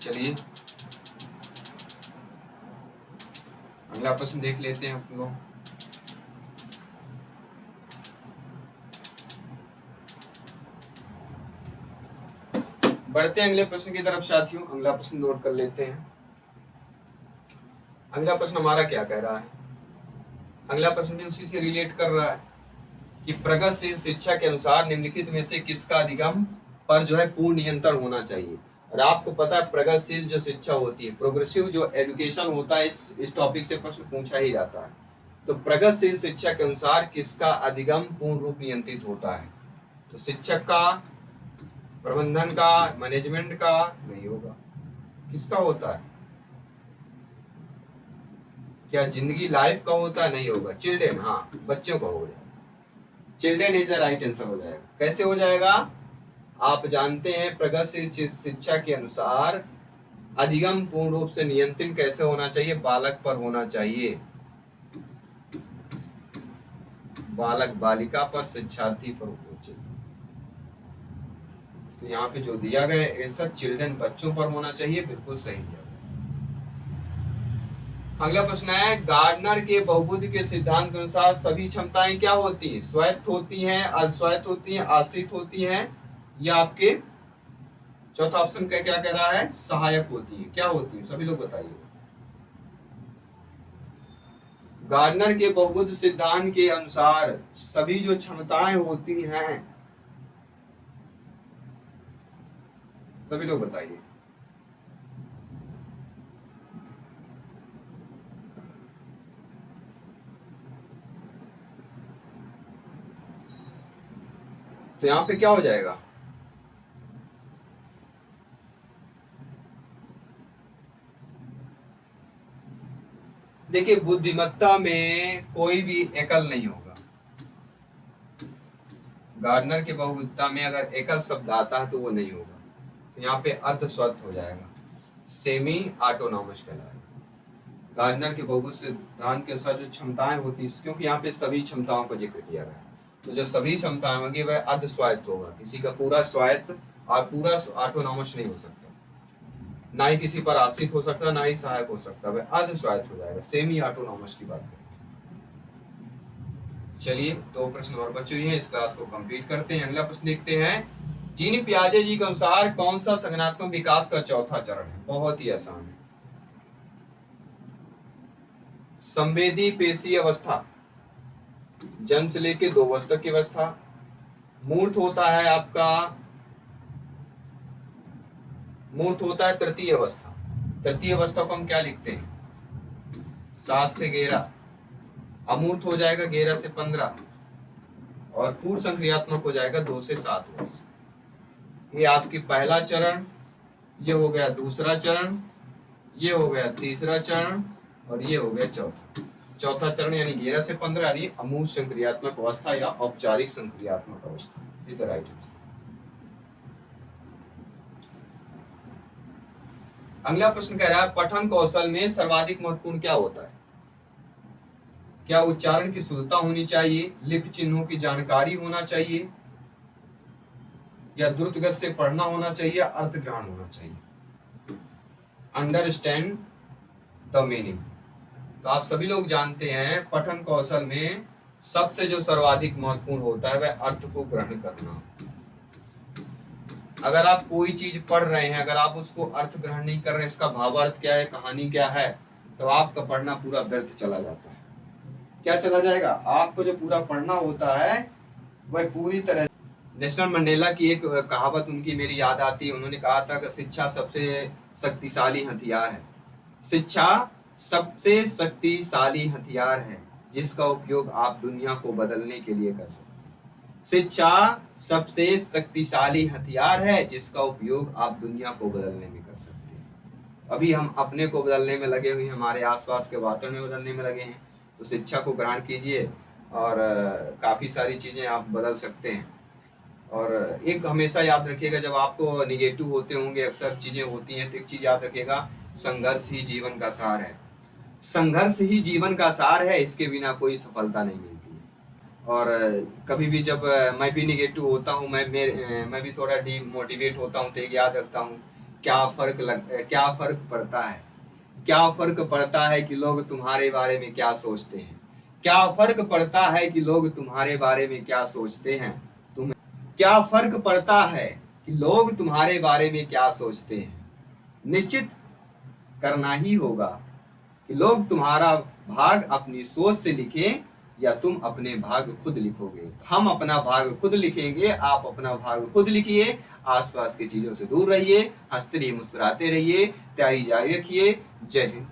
चलिए अगला प्रश्न देख लेते हैं आप लोग। बढ़ते हैं अगले प्रश्न की तरफ साथियों। अगला प्रश्न नोट कर लेते हैं। अगला प्रश्न हमारा क्या कह रहा है? अगला प्रश्न भी उसी से रिलेट कर रहा है कि प्रगतिशील शिक्षा के अनुसार निम्नलिखित में से किसका अधिगम पर जो है पूर्ण नियंत्रण होना चाहिए। और आपको पता है प्रगतिशील जो शिक्षा होती है, प्रोग्रेसिव जो एजुकेशन होता है, इस टॉपिक से प्रश्न पूछा ही जाता है। तो प्रगतिशील शिक्षा के अनुसार किसका अधिगम पूर्ण रूप नियंत्रित होता है? तो शिक्षक का, प्रबंधन का, मैनेजमेंट का? नहीं होगा। किसका होता है? क्या जिंदगी लाइफ का होता है? नहीं होगा। चिल्ड्रेन, हाँ बच्चों का हो जाएगा। Children is the right answer हो जाएगा। कैसे हो जाएगा? आप जानते हैं प्रगतिशील शिक्षा के अनुसार अधिगम पूर्ण रूप से नियंत्रण कैसे होना चाहिए? बालक पर होना चाहिए, बालक बालिका पर, शिक्षार्थी पर होना चाहिए। तो यहाँ पे जो दिया गया आंसर चिल्ड्रन बच्चों पर होना चाहिए, बिल्कुल सही दिया। अगला प्रश्न है, गार्डनर के बहुबुद्धि के सिद्धांत के अनुसार सभी क्षमताएं क्या होती हैं? स्वायत्त होती हैं, अस्वायत्त होती हैं, आश्रित होती हैं, या आपके चौथा ऑप्शन क्या क्या कह रहा है? सहायक होती है। क्या होती है? सभी लोग बताइए। गार्डनर के बहुबुद्धि सिद्धांत के अनुसार सभी जो क्षमताएं होती हैं, सभी लोग बताइए। तो यहां पे क्या हो जाएगा? देखिए, बुद्धिमत्ता में कोई भी एकल नहीं होगा। गार्डनर के बहुबुद्धिता में अगर एकल शब्द आता है तो वो नहीं होगा। तो यहाँ पे अर्धस्वत हो जाएगा, सेमी ऑटोनॉमस कहलाएगा। गार्डनर के बहुबुद्ध सिद्धांत के अनुसार जो क्षमताएं होती है, क्योंकि यहाँ पे सभी क्षमताओं का जिक्र किया गया है, तो जो सभी क्षमताएं होंगी वह अर्ध स्वायत्त होगा। किसी का पूरा स्वायत्त और पूरा ऑटोनॉमस नहीं हो सकता, ना ही किसी पर आश्रित हो सकता, ना ही सहायक हो सकता, वह अर्ध स्वायत्त हो जाएगा, सेमी ऑटोनॉमस की बात करें। चलिए, दो प्रश्न और बचे हुए हैं, इस क्लास को कंप्लीट करते हैं। अगला प्रश्न देखते हैं। जीन पियाजे जी के अनुसार कौन सा संज्ञानात्मक विकास का चौथा चरण है? बहुत ही आसान है, संवेदी पेशी अवस्था, जन्म से लेके 2 वर्ष तक की अवस्था। मूर्त होता है आपका, मूर्त होता है तृतीय अवस्था। तृतीय अवस्था को हम क्या लिखते हैं? 7 से 11। अमूर्त हो जाएगा 11 से 15, और पूर्ण संक्रियात्मक हो जाएगा 2 से 7 वर्ष। ये आपकी पहला चरण, ये हो गया दूसरा चरण, ये हो गया तीसरा चरण, और ये हो गया चौथा चरण, यानी 11 से 15, यानी अमूर्त संक्रियात्मक अवस्था या औपचारिक संक्रियात्मक अवस्था। Is the right answer. अगला प्रश्न कह रहा है, पठन कौशल में सर्वाधिक महत्वपूर्ण क्या होता है? क्या उच्चारण की शुद्धता होनी चाहिए, लिपि चिन्हों की जानकारी होना चाहिए, या द्रुत गति से पढ़ना होना चाहिए, अर्थ ग्रहण होना चाहिए? Understand the meaning. तो आप सभी लोग जानते हैं पठन कौशल में सबसे जो सर्वाधिक महत्वपूर्ण होता है वह अर्थ को ग्रहण करना। अगर आप कोई चीज पढ़ रहे हैं, अगर आप उसको अर्थ ग्रहण नहीं कर रहे हैं, इसका भावार्थ क्या है, कहानी क्या है, तो आपका पढ़ना पूरा व्यर्थ चला जाता है। क्या चला जाएगा? आपको जो पूरा पढ़ना होता है वह पूरी तरह। नेल्सन मंडेला की एक कहावत उनकी मेरी याद आती है। उन्होंने कहा था कि शिक्षा सबसे शक्तिशाली हथियार है। शिक्षा सबसे शक्तिशाली हथियार है जिसका उपयोग आप दुनिया को बदलने के लिए कर सकते हैं। शिक्षा सबसे शक्तिशाली हथियार है जिसका उपयोग आप दुनिया को बदलने में कर सकते हैं। अभी हम अपने को बदलने में लगे हुए हैं, हमारे आसपास के वातावरण में बदलने में लगे हैं। तो शिक्षा को ग्रहण कीजिए और काफ़ी सारी चीज़ें आप बदल सकते हैं। और एक हमेशा याद रखिएगा, जब आपको निगेटिव होते होंगे, अक्सर चीज़ें होती हैं, तो एक चीज़ याद रखिएगा, संघर्ष ही जीवन का सार है। संघर्ष ही जीवन का सार है, इसके बिना कोई सफलता नहीं मिलती है। और कभी भी जब मैं भी निगेटिव होता हूँ, मैं भी थोड़ा डीमोटिवेट होता हूँ, तो एक याद रखता हूँ, क्या फ़र्क पड़ता है, क्या फ़र्क पड़ता है कि लोग तुम्हारे बारे में क्या सोचते हैं, क्या फ़र्क पड़ता है कि लोग तुम्हारे बारे में क्या सोचते हैं, तुम्हें क्या फ़र्क पड़ता है कि लोग तुम्हारे बारे में क्या सोचते हैं। निश्चित करना ही होगा कि लोग तुम्हारा भाग अपनी सोच से लिखें या तुम अपने भाग खुद लिखोगे। हम अपना भाग खुद लिखेंगे, आप अपना भाग खुद लिखिए। आसपास की चीजों से दूर रहिए, हंसते रहिए, मुस्कुराते रहिए, तैयारी जारी रखिए। जय हिंद।